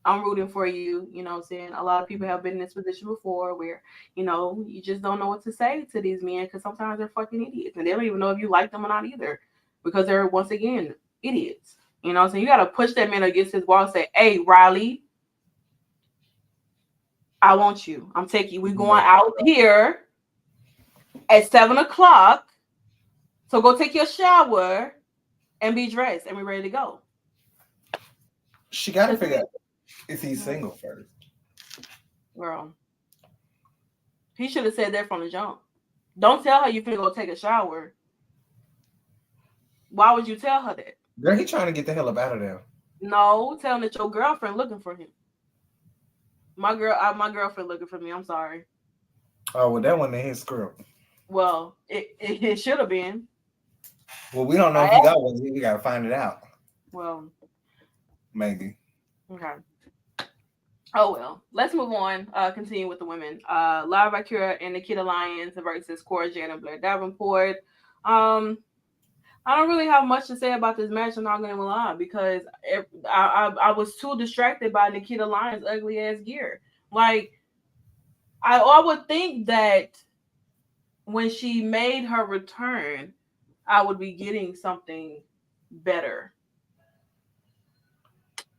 I'm rooting for you. You know what I'm saying? A lot of people have been in this position before where, you just don't know what to say to these men because sometimes they're fucking idiots and they don't even know if you like them or not either because they're, once again, idiots. You know what I'm saying? You got to push that man against his wall and say, hey, Riley, I want you. I'm taking you. We're going out here at 7 o'clock. So go take your shower and be dressed and we're ready to go. She got to figure out if he's single first. Girl, he should have said that from the jump. Don't tell her you finna go take a shower. Why would you tell her that? Girl, he trying to get the hell up out of there. No, tell him that your girlfriend looking for him. My girlfriend looking for me. I'm sorry. Oh, well, that one in his script. Well, it should have been. Well, we don't know if he got one. We got to find it out. Well, maybe. Okay. Oh well. Let's move on. Continue with the women. Lara Bakura and Nikita Lyons versus Cora Jade and Blair Davenport. I don't really have much to say about this match. I'm not going to lie because I was too distracted by Nikita Lyons' ugly ass gear. Like I would think that when she made her return, I would be getting something better.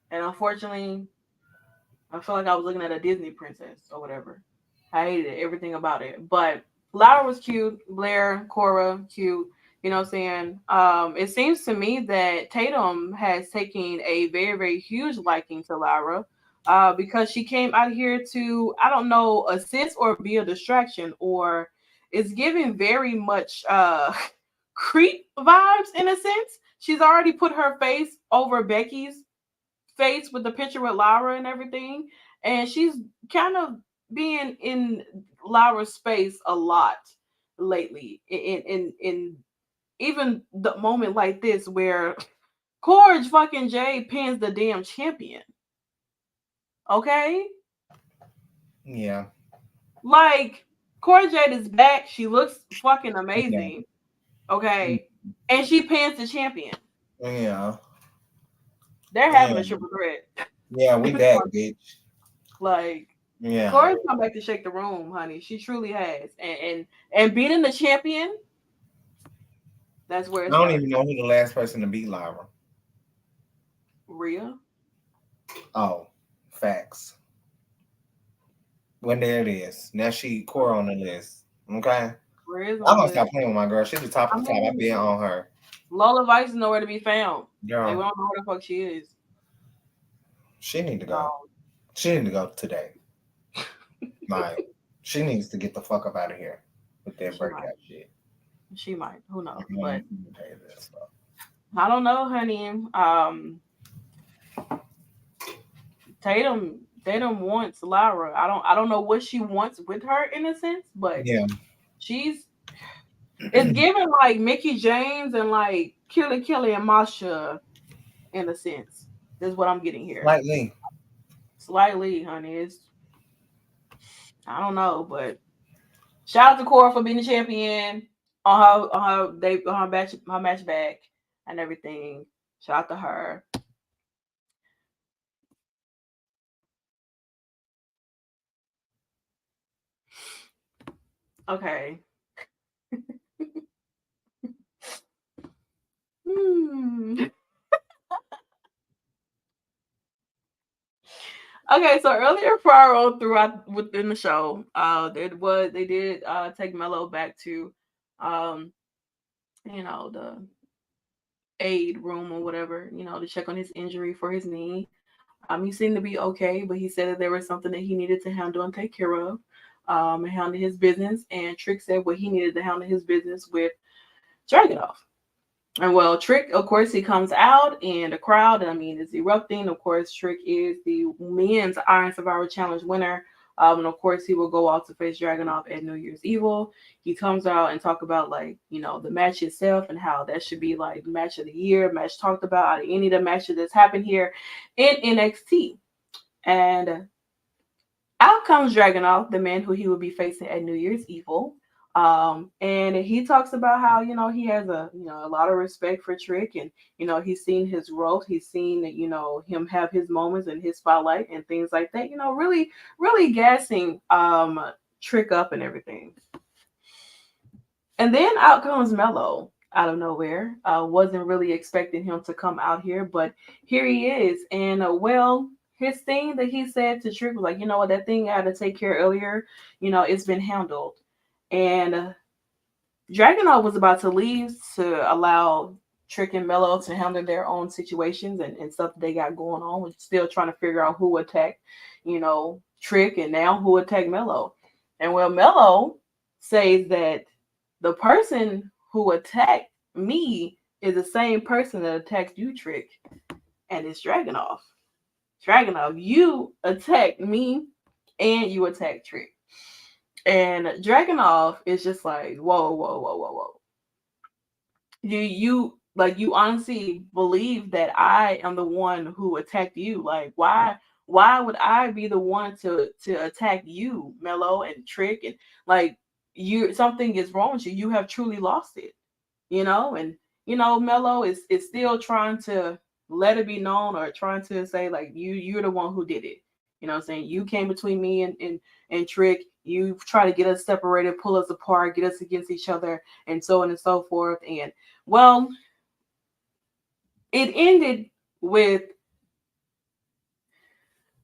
And unfortunately, I feel like I was looking at a Disney princess or whatever. I hated everything about it. But Lara was cute. Blair, Cora, cute. You know what I'm saying? It seems to me that Tatum has taken a very, very huge liking to Lara because she came out here to, I don't know, assist or be a distraction, or it's giving very much creep vibes in a sense. She's already put her face over Becky's face with the picture with Lara and everything, and she's kind of being in Lara's space a lot lately. In even the moment like this where Corge fucking Jay pins the damn champion. Okay, Yeah. like Corey Jade is back. She looks fucking Yeah. amazing. Okay, and she pins the champion. Yeah. They're having a Yeah. triple threat. Yeah, we back, bitch. Like Yeah. Corey's come back to shake the room, honey. She truly has. And beating the champion, that's where I it don't starts. even know who the last person to beat Lyra. Rhea. Oh, facts. When there it is. Now she core on the list. Okay. Rhea's I'm on the gonna list. stop playing with my girl. She's the top I of the top. I've mean, been on her. Lola Vice is nowhere to be found. Like, we Girl, don't know where the fuck she is. she need to So, go. She need to go today. Like, she needs to get the fuck up out of here with that she might. breakout shit. She might. Who knows? I'm But gonna tell you this stuff. I don't know, honey. Tatum wants Lyra. I don't know what she wants with her in a sense, but Yeah. she's it's giving like Mickey James and like Kelly and Masha in a sense. Is what I'm getting here. Slightly. Slightly, honey. I don't know, but shout out to Cora for being the champion on her match back and everything. Shout out to her. Okay. Hmm. Okay, so earlier prior throughout within the show, they did take Mello back to the aid room or whatever, to check on his injury for his knee. He seemed to be okay, but he said that there was something that he needed to handle and take care of, and handle his business. And Trick said what he needed to handle his business with Dragunov. And well, Trick, of course, he comes out and the crowd, I mean, is erupting. Of course, Trick is the men's Iron Survivor Challenge winner. And of course, he will go out to face Dragunov at New Year's Evil. He comes out and talk about like, the match itself and how that should be like match of the year, match talked about out of any of the matches that's happened here in NXT. And out comes Dragunov, the man who he will be facing at New Year's Evil. And he talks about how he has a lot of respect for Trick, and he's seen his growth, he's seen him have his moments in his spotlight and things like that. Really, really gassing Trick up and everything. And then out comes Mello out of nowhere. Wasn't really expecting him to come out here, but here he is. And well, his thing that he said to Trick was like, what, that thing I had to take care earlier, it's been handled. And Dragunov was about to leave to allow Trick and Mello to handle their own situations and stuff that they got going on. We're still trying to figure out who attacked, Trick, and now who attacked Mello. And well, Mello says that the person who attacked me is the same person that attacked you, Trick, and it's Dragunov. Dragunov, you attacked me and you attacked Trick. And Dragunov is just like, whoa, whoa, whoa, whoa, whoa. You honestly believe that I am the one who attacked you? Like, why would I be the one to attack you, Mello and Trick? And like, something is wrong with you. You have truly lost it, and Mello is still trying to let it be known, or trying to say like you're the one who did it. What I'm saying? You came between me and Trick. You try to get us separated, pull us apart, get us against each other, and so on and so forth. And well, it ended with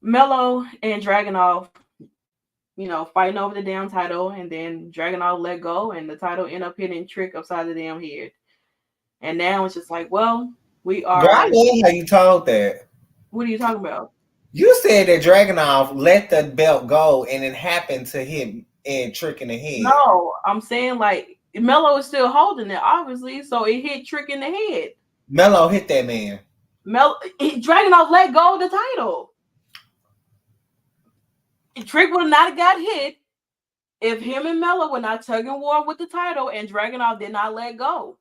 Mello and Dragunov, fighting over the damn title, and then Dragunov let go, and the title ended up hitting Trick upside the damn head. And now it's just like, well, we Girl, I are. love how you told that. What are you talking about? You said that Dragunov let the belt go and it happened to him and Trick in the head. No, I'm saying like Mello is still holding it, obviously, so it hit Trick in the head. Mello hit that man. Dragunov let go of the title. Trick would not have got hit if him and Mello were not tugging war with the title and Dragunov did not let go.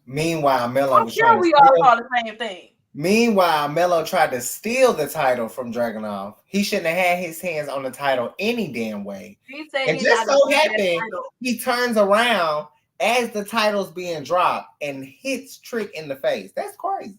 Meanwhile, Mello I'm was sure trying to we all steal. saw the same thing. Meanwhile, Mello tried to steal the title from Dragunov. He shouldn't have had his hands on the title any damn way. He said And he just not so gonna have that happened, title. he turns around as the title's being dropped and hits Trick in the face. That's crazy.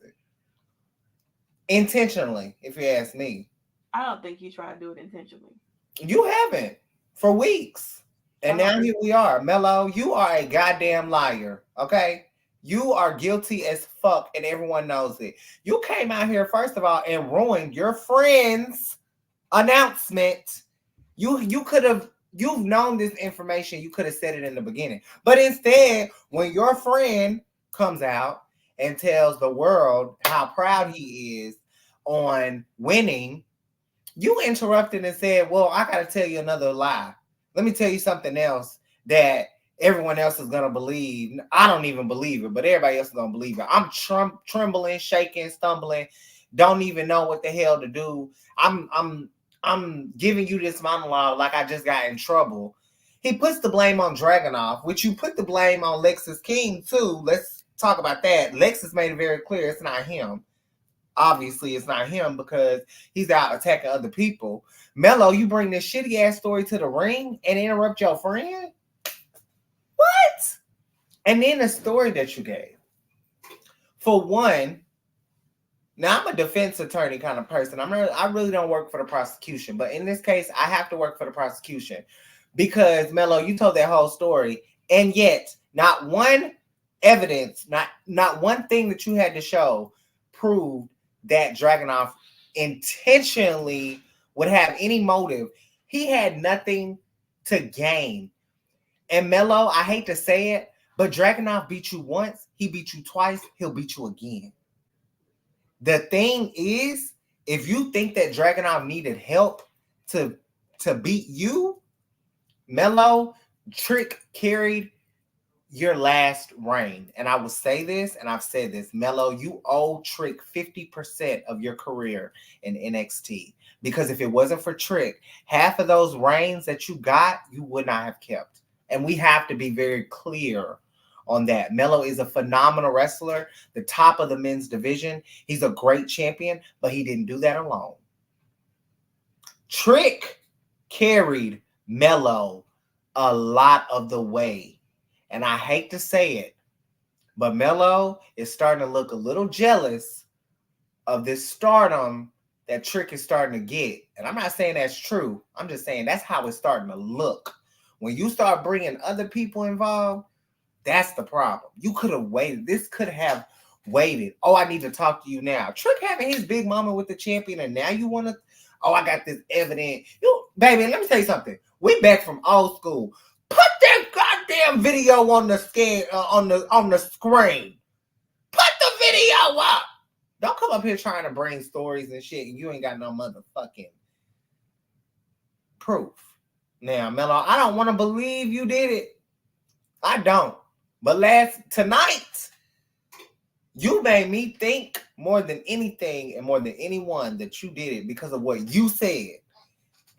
Intentionally, if you ask me. I don't think he tried to do it intentionally. You haven't for weeks. And now here we are. Mello, you are a goddamn liar. Okay? You are guilty as fuck, and everyone knows it. You came out here, first of all, and ruined your friend's announcement. You could have, you've known this information, you could have said it in the beginning. But instead, when your friend comes out and tells the world how proud he is on winning, you interrupted and said, well, I got to tell you another lie. Let me tell you something else that everyone else is going to believe. I don't even believe it, but everybody else is going to believe it. I'm trembling, shaking, stumbling, don't even know what the hell to do. I'm giving you this monologue like I just got in trouble. He puts the blame on Dragunov, which you put the blame on Lexus King too. Let's talk about that. Lexus made it very clear it's not him. Obviously, it's not him because he's out attacking other people. Mello, you bring this shitty ass story to the ring and interrupt your friend? What? And then the story that you gave. For one, now I'm a defense attorney kind of person. I really don't work for the prosecution, but in this case, I have to work for the prosecution because Mello, you told that whole story, and yet not one evidence, not one thing that you had to show proved that Dragunov intentionally would have any motive. He had nothing to gain. And Mello, I hate to say it, but Dragunov beat you once, he beat you twice, he'll beat you again. The thing is, if you think that Dragunov needed help to beat you, Mello, Trick carried your last reign. And I will say this, and I've said this, Melo, you owe Trick 50% of your career in NXT. Because if it wasn't for Trick, half of those reigns that you got, you would not have kept. And we have to be very clear on that. Melo is a phenomenal wrestler, the top of the men's division. He's a great champion, but he didn't do that alone. Trick carried Melo a lot of the way. And I hate to say it, but Melo is starting to look a little jealous of this stardom that Trick is starting to get. And I'm not saying that's true. I'm just saying that's how it's starting to look. When you start bringing other people involved, that's the problem. You could have waited. This could have waited. Oh, I need to talk to you now. Trick having his big moment with the champion, and now you want to. Oh, I got this evidence. You, baby, let me tell you something. We back from old school. Put that goddamn video on the scan on the screen. Put the video up. Don't come up here trying to bring stories and shit, and you ain't got no motherfucking proof. Now, Melo, I don't want to believe you did it. I don't. But tonight, you made me think more than anything and more than anyone that you did it because of what you said.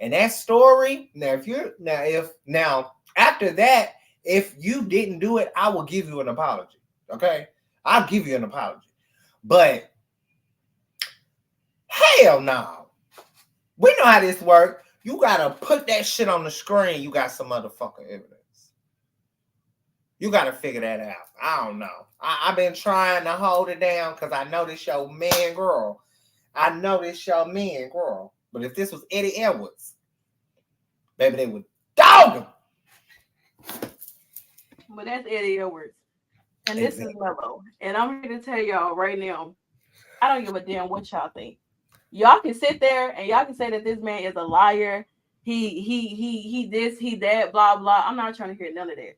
And that story, now after that, if you didn't do it, I will give you an apology. Okay? I'll give you an apology. But hell no. We know how this works. You gotta put that shit on the screen. You got some motherfucking evidence. You got to figure that out. I don't know. I've been trying to hold it down because I know this your man, girl. I know this your man, girl. But if this was Eddie Edwards, baby, they would dog him. But that's Eddie Edwards. And this is Melo. And I'm here to tell y'all right now, I don't give a damn what y'all think. Y'all can sit there and y'all can say that this man is a liar. He this, he that, blah, blah. I'm not trying to hear none of that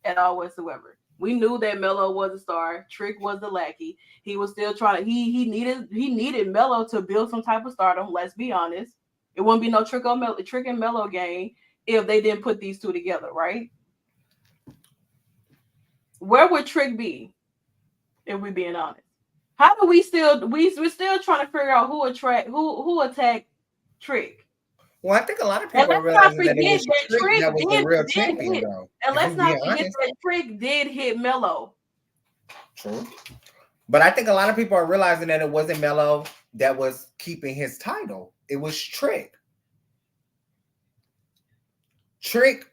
at all whatsoever. We knew that Melo was a star. Trick was the lackey. He was still trying to he needed Melo to build some type of stardom. Let's be honest. It wouldn't be no Trick and Melo game if they didn't put these two together, right? Where would Trick be if we being honest? How do we're still trying to figure out who attacked Trick? Well, I think a lot of people are realizing that it was Trick that was the real champion, though. And let's not forget that Trick did hit Melo. True. But I think a lot of people are realizing that it wasn't Melo that was keeping his title. It was Trick. Trick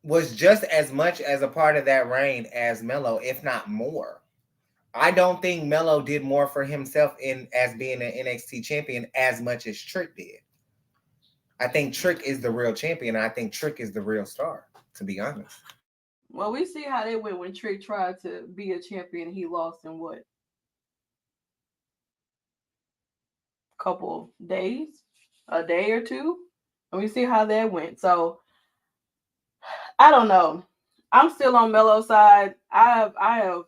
was just as much as a part of that reign as Melo, if not more. I don't think Melo did more for himself as being an NXT champion as much as Trick did. I think Trick is the real champion. And I think Trick is the real star, to be honest. Well, we see how they went when Trick tried to be a champion. He lost in what? Couple days? A day or two? And we see how that went. So, I don't know. I'm still on Melo's side. I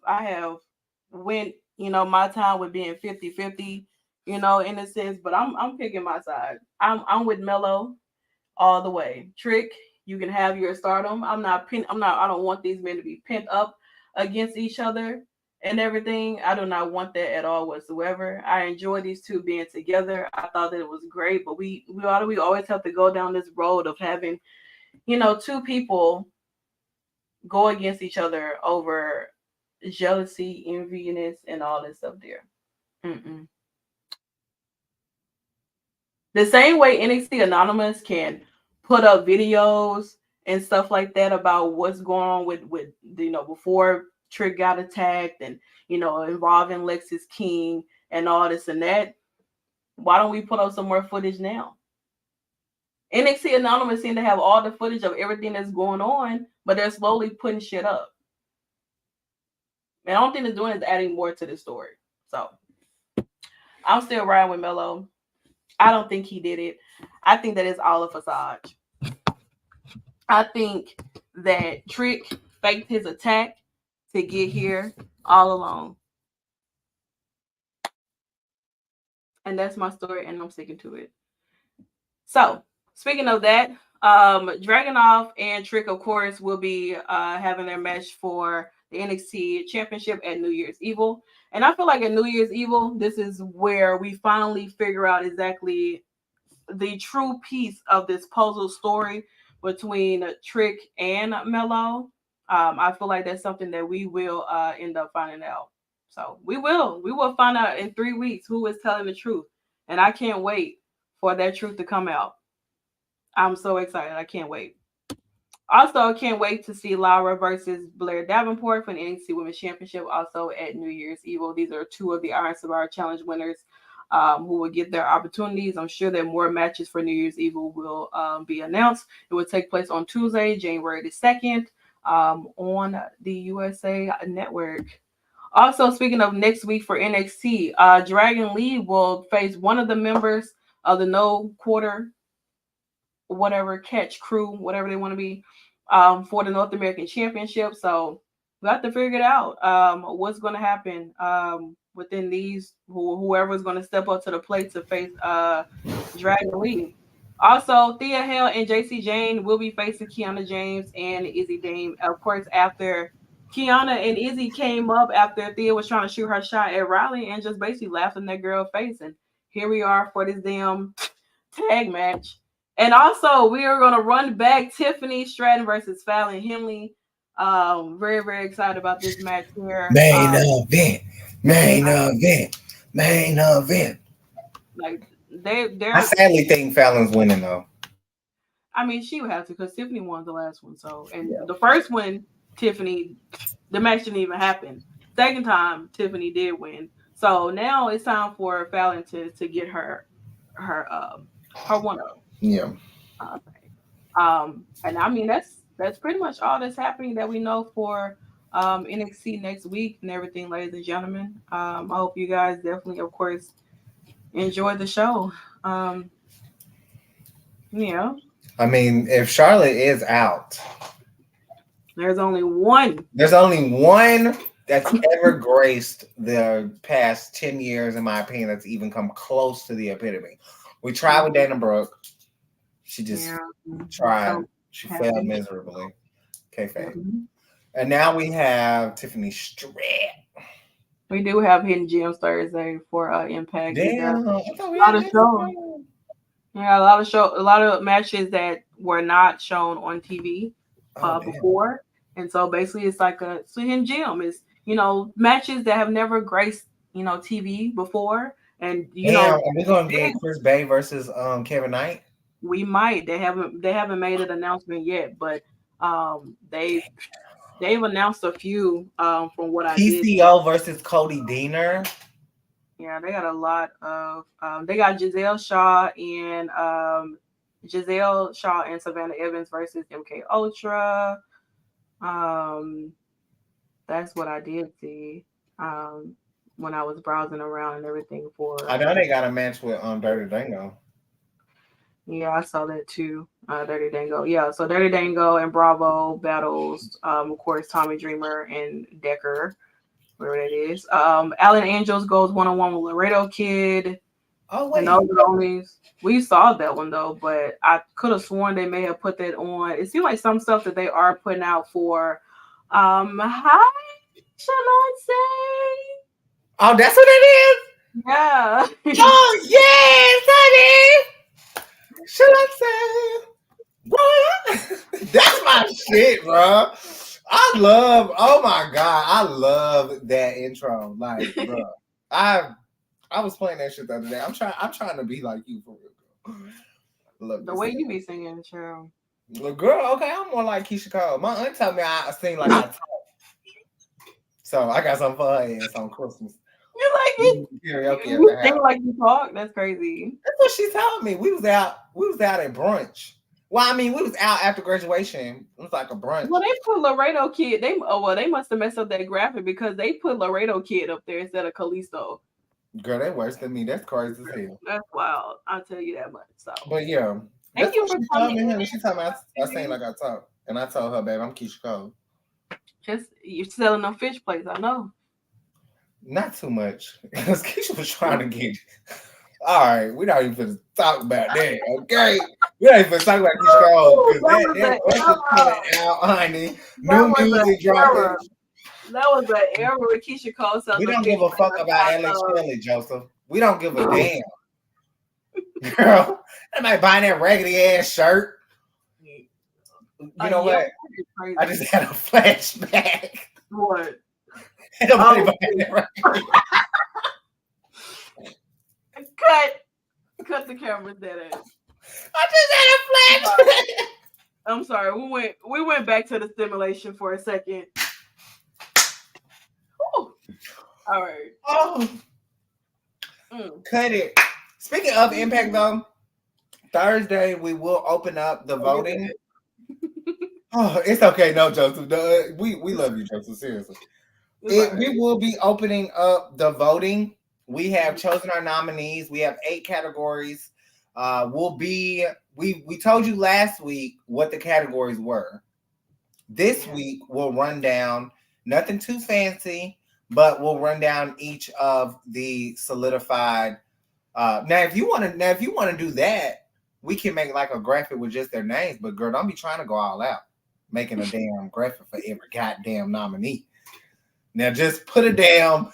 have went, my time with being 50-50, in a sense, but I'm picking my side. I'm with Melo all the way. Trick, you can have your stardom. I don't want these men to be pent up against each other and everything. I do not want that at all whatsoever. I enjoy these two being together. I thought that it was great, but we always have to go down this road of having, two people go against each other over jealousy, enviness, and all this stuff there. Mm-mm. The same way NXT Anonymous can put up videos and stuff like that about what's going on with before Trick got attacked and involving Lexis King and all this and that. Why don't we put up some more footage now? NXT Anonymous seem to have all the footage of everything that's going on, but they're slowly putting shit up. And I don't think they're doing is adding more to the story. So I'm still riding with Melo. I don't think he did it. I think that it's all a facade. I think that Trick faked his attack to get here all along. And that's my story, and I'm sticking to it. So, speaking of that, Dragunov and Trick, of course, will be having their match for the NXT Championship at New Year's Evil. And I feel like at New Year's Evil, this is where we finally figure out exactly the true piece of this puzzle story between Trick and Mello. I feel like that's something that we will end up finding out. So we will find out in 3 weeks who is telling the truth, and I can't wait for that truth to come out. I'm so excited. I can't wait. Also, I can't wait to see Laura versus Blair Davenport for the NXT Women's Championship. Also at New Year's Evil, these are two of the Iron Survivor Challenge winners who will get their opportunities. I'm sure that more matches for New Year's Evil will be announced. It will take place on Tuesday, January the 2nd, on the USA Network. Also, speaking of next week for NXT, Dragon Lee will face one of the members of the No Quarter whatever catch crew, whatever they want to be, for the North American Championship. So we have to figure it out. What's going to happen within these, whoever's going to step up to the plate to face Dragon Lee. Also, Thea Hale and JC Jane will be facing Kiana James and Izzy Dame. Of course, after Kiana and Izzy came up after Thea was trying to shoot her shot at Riley and just basically laughed in that girl's face. And here we are for this damn tag match. And also, we are going to run back Tiffany Stratton versus Fallon Henley. Very, very excited about this match here. Main event, main event, main event. Like they're. I sadly think Fallon's winning though. I mean, she would have to because Tiffany won the last one. So, and Yeah. the first one, Tiffany, the match didn't even happen. Second time, Tiffany did win. So now it's time for Fallon to get her one up. Yeah. And I mean that's pretty much all that's happening that we know for NXT next week and everything, ladies and gentlemen. I hope you guys definitely, of course, enjoy the show. Yeah, I mean, if Charlotte is out, there's only one. there's only one that's ever graced the past 10 years, in my opinion, that's even come close to the epitome. We tried with Dana Brooke. She just tried. So She happy. failed miserably. Kayfabe. Mhm. And now we have Tiffany Stratton. We do have Hidden Gems Thursday for Impact. Damn, I thought we A lot had of shows. Yeah, a lot of matches that were not shown on TV before, and so basically it's like a hidden gem. Is matches that have never graced TV before, and Damn, are we gonna get Chris Bay versus Kevin Knight? we might. They haven't made an announcement yet, but they've announced a few from what I did. PCO versus Cody Deaner. Yeah, they got a lot of. They got Giselle Shaw and Savannah Evans versus MK Ultra. That's what I did see when I was browsing around and everything for. I know they got a match with Dirty Dango. Yeah, I saw that too. Dirty Dango. Yeah, so Dirty Dango and Bravo battles. Of course, Tommy Dreamer and Decker, whatever that is. Alan Angels goes 1-on-1 with Laredo Kid. Oh wait, and those are only we saw that one though, but I could have sworn they may have put that on. It seemed like some stuff that they are putting out for. Hi, Shalonce. Oh, that's what it is. Yeah. Oh yes, honey. Shalonce. Bro, that's my shit, bro. Oh my God, I love that intro. Like, bro, I was playing that shit the other day. I'm trying to be like you for real, girl. Look, The way you be singing, Cheryl. Look, girl, okay, I'm more like Keisha Cole. My aunt told me I sing like I talk. So I got something for her ass on Christmas. You like it? Karaoke You sing like you talk? That's crazy. That's what she told me. We was out at brunch. Well, I mean, we was out after graduation. It was like a brunch. Well, they put Laredo Kid. They must have messed up that graphic because they put Laredo Kid up there instead of Kalisto. Girl, they worse than me. That's crazy as hell. That's wild. I'll tell you that much. So, but yeah, thank you for coming in. She told me I sing like I talk, and I told her, babe, I'm Keisha Cole. Just you're selling them fish plates. I know. Not too much, because Keisha was trying to get. All right, we not even talk about that, okay? We ain't even talking about Keisha Cole Ooh, because that was that an was coming error. out, honey. That New was an music dropping. error. That was an error with Keisha Cole We Sells don't give a featuring fuck about I Alex Love. Shelley, Joseph. We don't give a damn, girl. I might buy that raggedy ass shirt. You know Yeah, what? it's I crazy. just had a flashback. What? Ain't nobody Oh, buying that raggedy. cut the cameras dead ass. I I'm just had sorry. a flashback. I'm sorry. We went back to the stimulation for a second. Whew. All right. Oh, Mm. cut it. Speaking of impact, though, Thursday we will open up the Look at voting. that. Oh, it's okay. No, Joseph. We love you, Joseph. Seriously. It's all right. We will be opening up the voting. We have Mhm. chosen our nominees. We have 8 categories. We told you last week what the categories were. This Yeah. week we'll run down nothing too fancy, but we'll run down each of the solidified. If you want to do that, we can make like a graphic with just their names. But girl, don't be trying to go all out, making a damn graphic for every goddamn nominee. Now just put the damn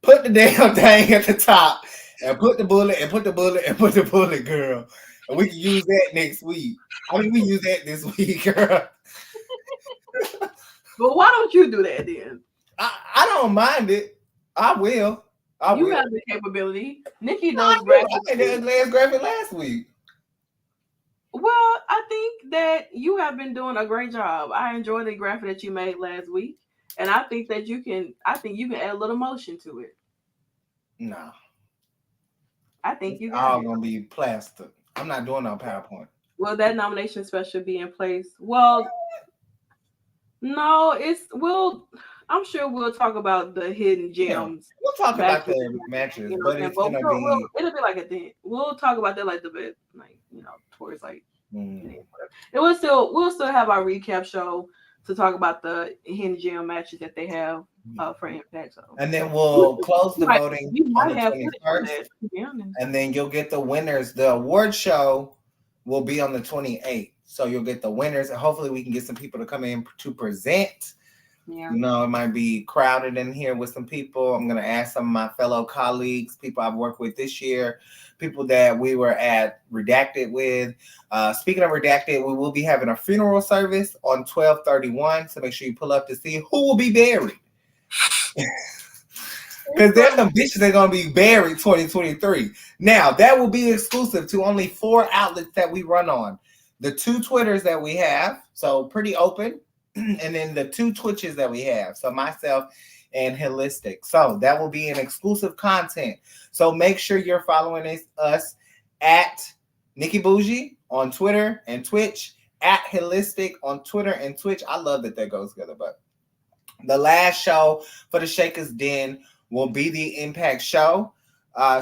thing at the top and put the bullet and put the bullet and put the bullet, girl. And we can use that next week. I mean, we use that this week, girl. But why don't you do that then? I don't mind it. I will. I You will. have the capability. Nikki No, I does do. graphics I made too. that last graphic last week. Well, I think that you have been doing a great job. I enjoyed the graphic that you made last week, and I think that you can. I think you can add a little motion to it. No, I think it's you got all it. gonna be plaster. I'm not doing no PowerPoint. Will that nomination special be in place? Well, no, it's we'll. I'm sure we'll talk about the hidden Yeah, gems we'll talk about matches. the matches, You know what but I'm saying? it's But gonna be. it'll be like a thing. We'll talk about that like the bit, like towards like Mm, whatever. And we'll still have our recap show to talk about the hidden gem matches that they have for Impact. So and then you we'll close the might voting you on might the have footage on 21st, that. To be honest, and then you'll get the winners. The award show will be on the 28th, so you'll get the winners, and hopefully we can get some people to come in to present. yeah. You know, it might be crowded in here with some people. I'm going to ask some of my fellow colleagues, people I've worked with this year, people that we were at Redacted with. Speaking of Redacted, we will be having a funeral service on 12/31. So make sure you pull up to see who will be buried. Because there's some bitches that are going to be buried 2023. Now, that will be exclusive to only 4 outlets that we run on. The 2 Twitters that we have, so pretty open, and then the 2 Twitches that we have, so myself and Holistic. So that will be an exclusive content. So make sure you're following us at Nikki Bougie on Twitter and Twitch, at Holistic on Twitter and Twitch. I love that goes together, but the last show for the Shakers Den will be the Impact show.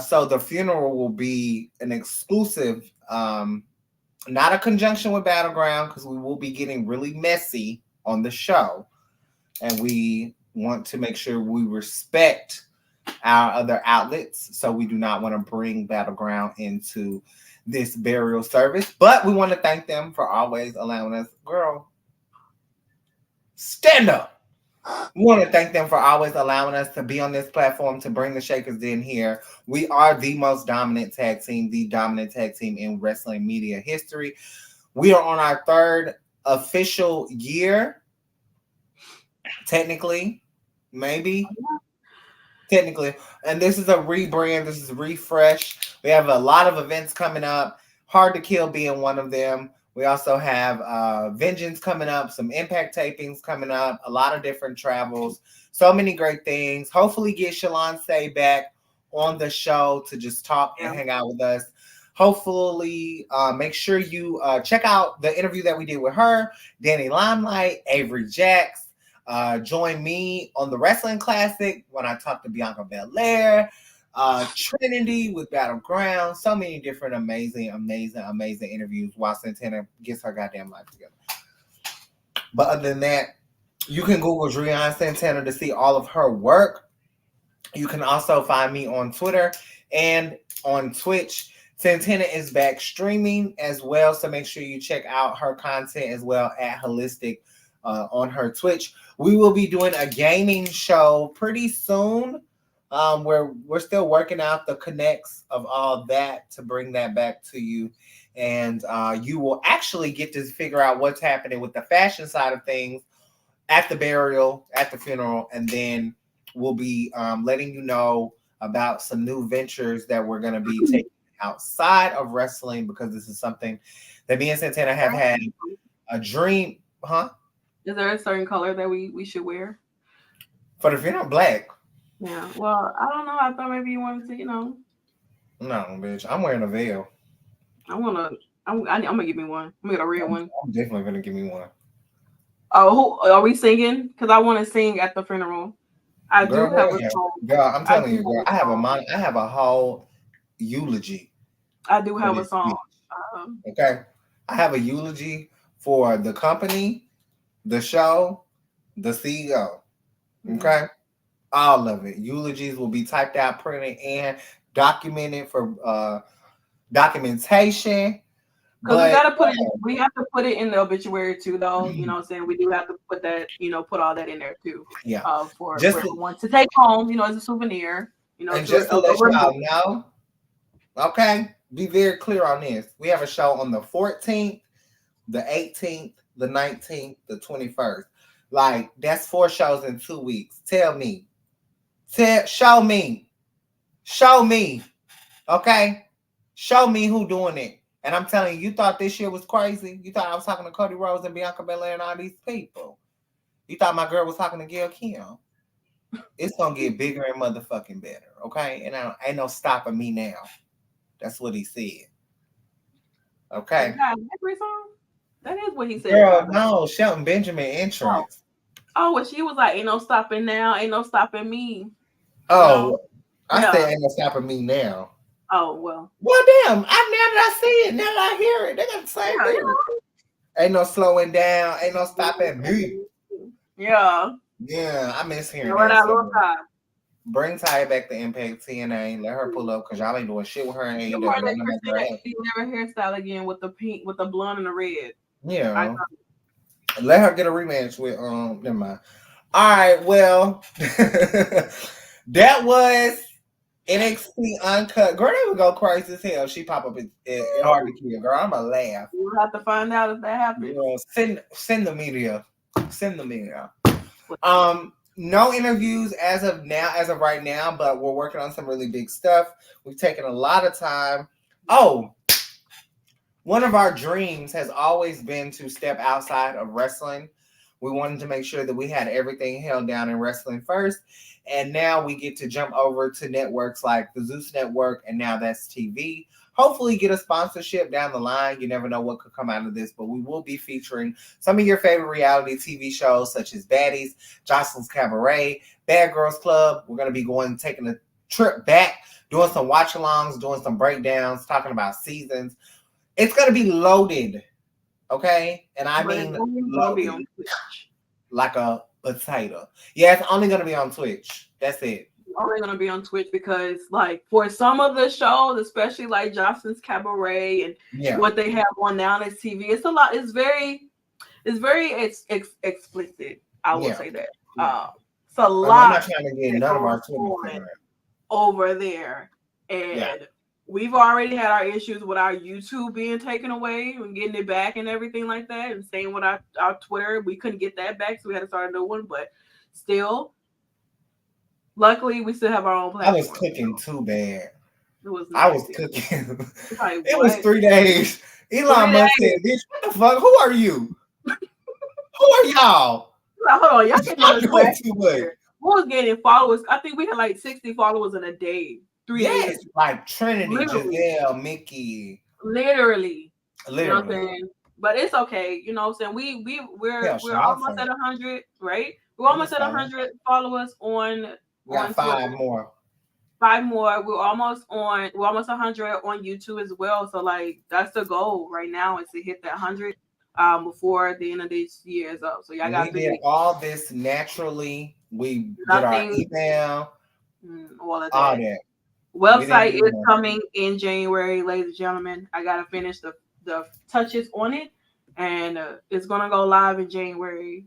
So the funeral will be an exclusive, not a conjunction with Battleground, because we will be getting really messy on the show. And we want to make sure we respect our other outlets. So we do not want to bring Battleground into this burial service. But we want to thank them for always allowing us, girl, stand up. We want to thank them for always allowing us to be on this platform to bring the Shakers in here. We are the most dominant tag team, the dominant tag team in wrestling media history. We are on our 3rd official year, technically, maybe. Technically. And this is a rebrand, this is a refresh. We have a lot of events coming up. Hard to Kill being one of them. We also have Vengeance coming up, some Impact tapings coming up, a lot of different travels, so many great things. Hopefully get Shalon Say back on the show to just talk and Yeah. hang out with us. Hopefully, make sure you check out the interview that we did with her, Danny Limelight, Avery Jacks. Join me on the Wrestling Classic when I talk to Bianca Belair, Trinity with Battleground. So many different amazing interviews while Santana gets her goddamn life together. But other than that, you can Google Drian Santana to see all of her work. You can also find me on Twitter and on Twitch Santana is back streaming as well, so make sure you check out her content as well at Holistic on her Twitch. We will be doing a gaming show pretty soon. Where we're still working out the connects of all that to bring that back to you, and you will actually get to figure out what's happening with the fashion side of things at the burial, at the funeral, and then we'll be letting you know about some new ventures that we're going to be taking outside of wrestling, because this is something that me and Santana have had a dream, huh? Is there a certain color that we should wear? For the funeral, black. Yeah. Well, I don't know. I thought maybe you wanted to, No, bitch, I'm wearing a veil. I wanna. I'm gonna give me one. I'm gonna get a red one. I'm definitely gonna give me one. Oh, who are we singing? Because I want to sing at the funeral. I Girl, do have a yeah. song. Girl, I'm I telling do you, girl, have a song. I have a whole eulogy I do for have a this song. speech. Okay, I have a eulogy for the company, the show, the CEO. Okay, all of it. Eulogies will be typed out, printed, and documented for documentation. Because we But gotta put it. We have to put it in the obituary too, though. You know what I'm saying? We do have to put that. Put all that in there too. yeah, For just everyone to take home. As a souvenir. and To just to let y'all know, okay, be very clear on this. We have a show on the 14th, the 18th, the 19th, the 21st. Like, that's 4 shows in 2 weeks. Tell me. Show me. Show me. Okay? Show me who doing it. And I'm telling you, you thought this year was crazy? You thought I was talking to Cody Rhodes and Bianca Belair and all these people? You thought my girl was talking to Gail Kim? It's gonna get bigger and motherfucking better, okay? And ain't no stopping me now. That's what he said. Okay. Every song. That is what he said. Girl, no, Shelton Benjamin entrance. Oh, well, she was like, "Ain't no stopping now, ain't no stopping me." Oh, I Yeah. said ain't no stopping me now. Oh well. Well, damn! Now that I see it, now that I hear it, they got the same thing. Ain't no slowing down, ain't no stopping me. Yeah. Yeah, I miss hearing Right that. out time. Bring Ty back to Impact TNA. Let her pull up because y'all ain't doing shit with her and You AEW. never hairstyle again with the pink, with the blonde and the red. Yeah. Let her get a rematch with never mind. All right, well, that was NXT Uncut. Girl, they would go crazy as hell. She pop up in Hard to Kill. Girl, I'm gonna laugh. We'll have to find out if that happens. Girl, send the media. Send the media. No interviews as of right now, but we're working on some really big stuff. We've taken a lot of time. Oh, one of our dreams has always been to step outside of wrestling. We wanted to make sure that we had everything held down in wrestling first. And now we get to jump over to networks like the Zeus Network, and now that's TV. Hopefully get a sponsorship down the line. You never know what could come out of this, but we will be featuring some of your favorite reality TV shows such as Baddies, Jocelyn's Cabaret, Bad Girls Club. We're going to be taking a trip back, doing some watch-alongs, doing some breakdowns, talking about seasons. It's going to be loaded, okay? And I mean loaded, like a potato. Yeah, it's only going to be on Twitch. That's it. Only going to be on Twitch because, like, for some of the shows, especially like Jocelyn's Cabaret and what they have on now on TV, it's a lot. It's very explicit. I will say that. It's a lot. I'm not trying to get none of our Twitter over there, and we've already had our issues with our YouTube being taken away and getting it back and everything like that, and same with our Twitter. We couldn't get that back, so we had to start a new one. But still, luckily, we still have our own platform. I was cooking too bad. I was cooking. Like, it was 3 days. Elon Musk said, "Bitch, what the fuck? Who are you? Who are y'all?" Hold on, y'all getting too much. We was getting followers. I think we had like 60 followers in a day. 3 days. Like Trinity, Giselle, Mickey. Literally. You know what I'm saying? But it's okay. You know what I'm saying? We're almost at 100, right? We're almost at 100 followers on. We got 5 more. 5 more. We're almost 100 on YouTube as well. So like that's the goal right now is to hit that 100 before the end of this year is up. So y'all got we did all this naturally. We did our email, all that. We didn't Website do is nothing. coming in January, ladies and gentlemen. I gotta finish the touches on it, and it's gonna go live in January.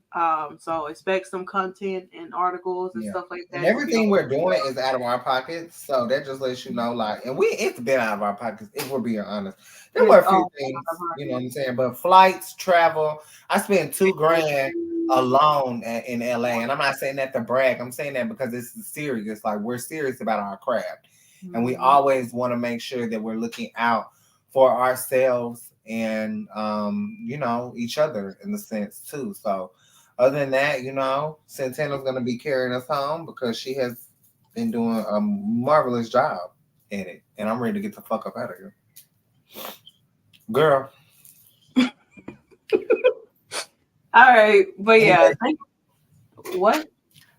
So expect some content and articles and Yeah. stuff like And that to be on. everything we're doing is out of our pockets. So that just lets you know, like, and it's been out of our pockets, if we're being honest. There It's were a few all things, out of you know what I'm pocket. saying? But flights, travel, I spent $2,000 alone in LA. And I'm not saying that to brag. I'm saying that because this is serious. Like, we're serious about our craft. And we Mhm. always want to make sure that we're looking out for ourselves and each other in the sense too. So other than that, Santana's gonna be carrying us home because she has been doing a marvelous job in it. And I'm ready to get the fuck up out of here. Girl, All right, but yeah, anyway, what?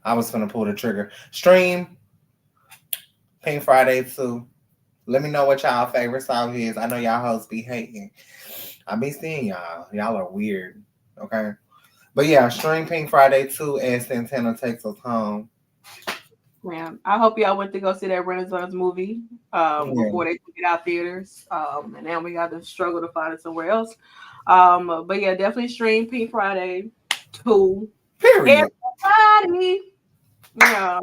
I was gonna pull the trigger. Stream Pink Friday too. Let me know what y'all favorite song is. I know y'all hosts be hating. I be seeing y'all. Y'all are weird. Okay. But yeah, stream Pink Friday 2 and Santana Takes Us Home. Man, I hope y'all went to go see that Renaissance movie Yeah. before they took it out theaters. And now we got to struggle to find it somewhere else. But yeah, definitely stream Pink Friday 2. Period. Everybody. Yeah.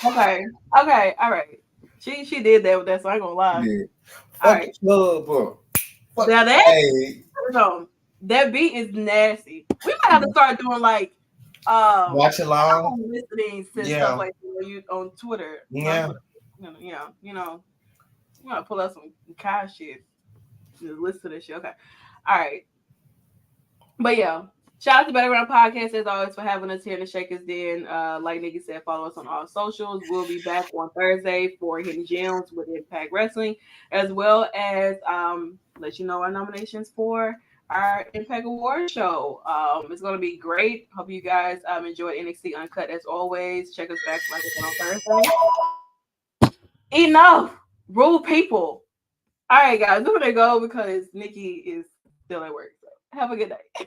Okay. Okay. All right. She did that with that, so I ain't gonna lie. Yeah. All Fuck right. the club, bro. Fuck. Now that Hey. no, that beat is nasty. We might have to start doing like Watch along. listening to stuff Yeah. like that when you on Twitter. Not Yeah. Twitter. You gotta pull up some Kai shit. Just listen to this shit. Okay. All right. But yeah. Shout out to Better Ground Podcast as always for having us here in the Shakers Den. Like Nikki said, follow us on all socials. We'll be back on Thursday for Hidden Gems with Impact Wrestling, as well as let you know our nominations for our Impact Award show. It's gonna be great. Hope you guys enjoyed NXT Uncut as always. Check us back like I said on Thursday. Enough, rude people. All right, guys, I'm gonna go because Nikki is still at work. So have a good day.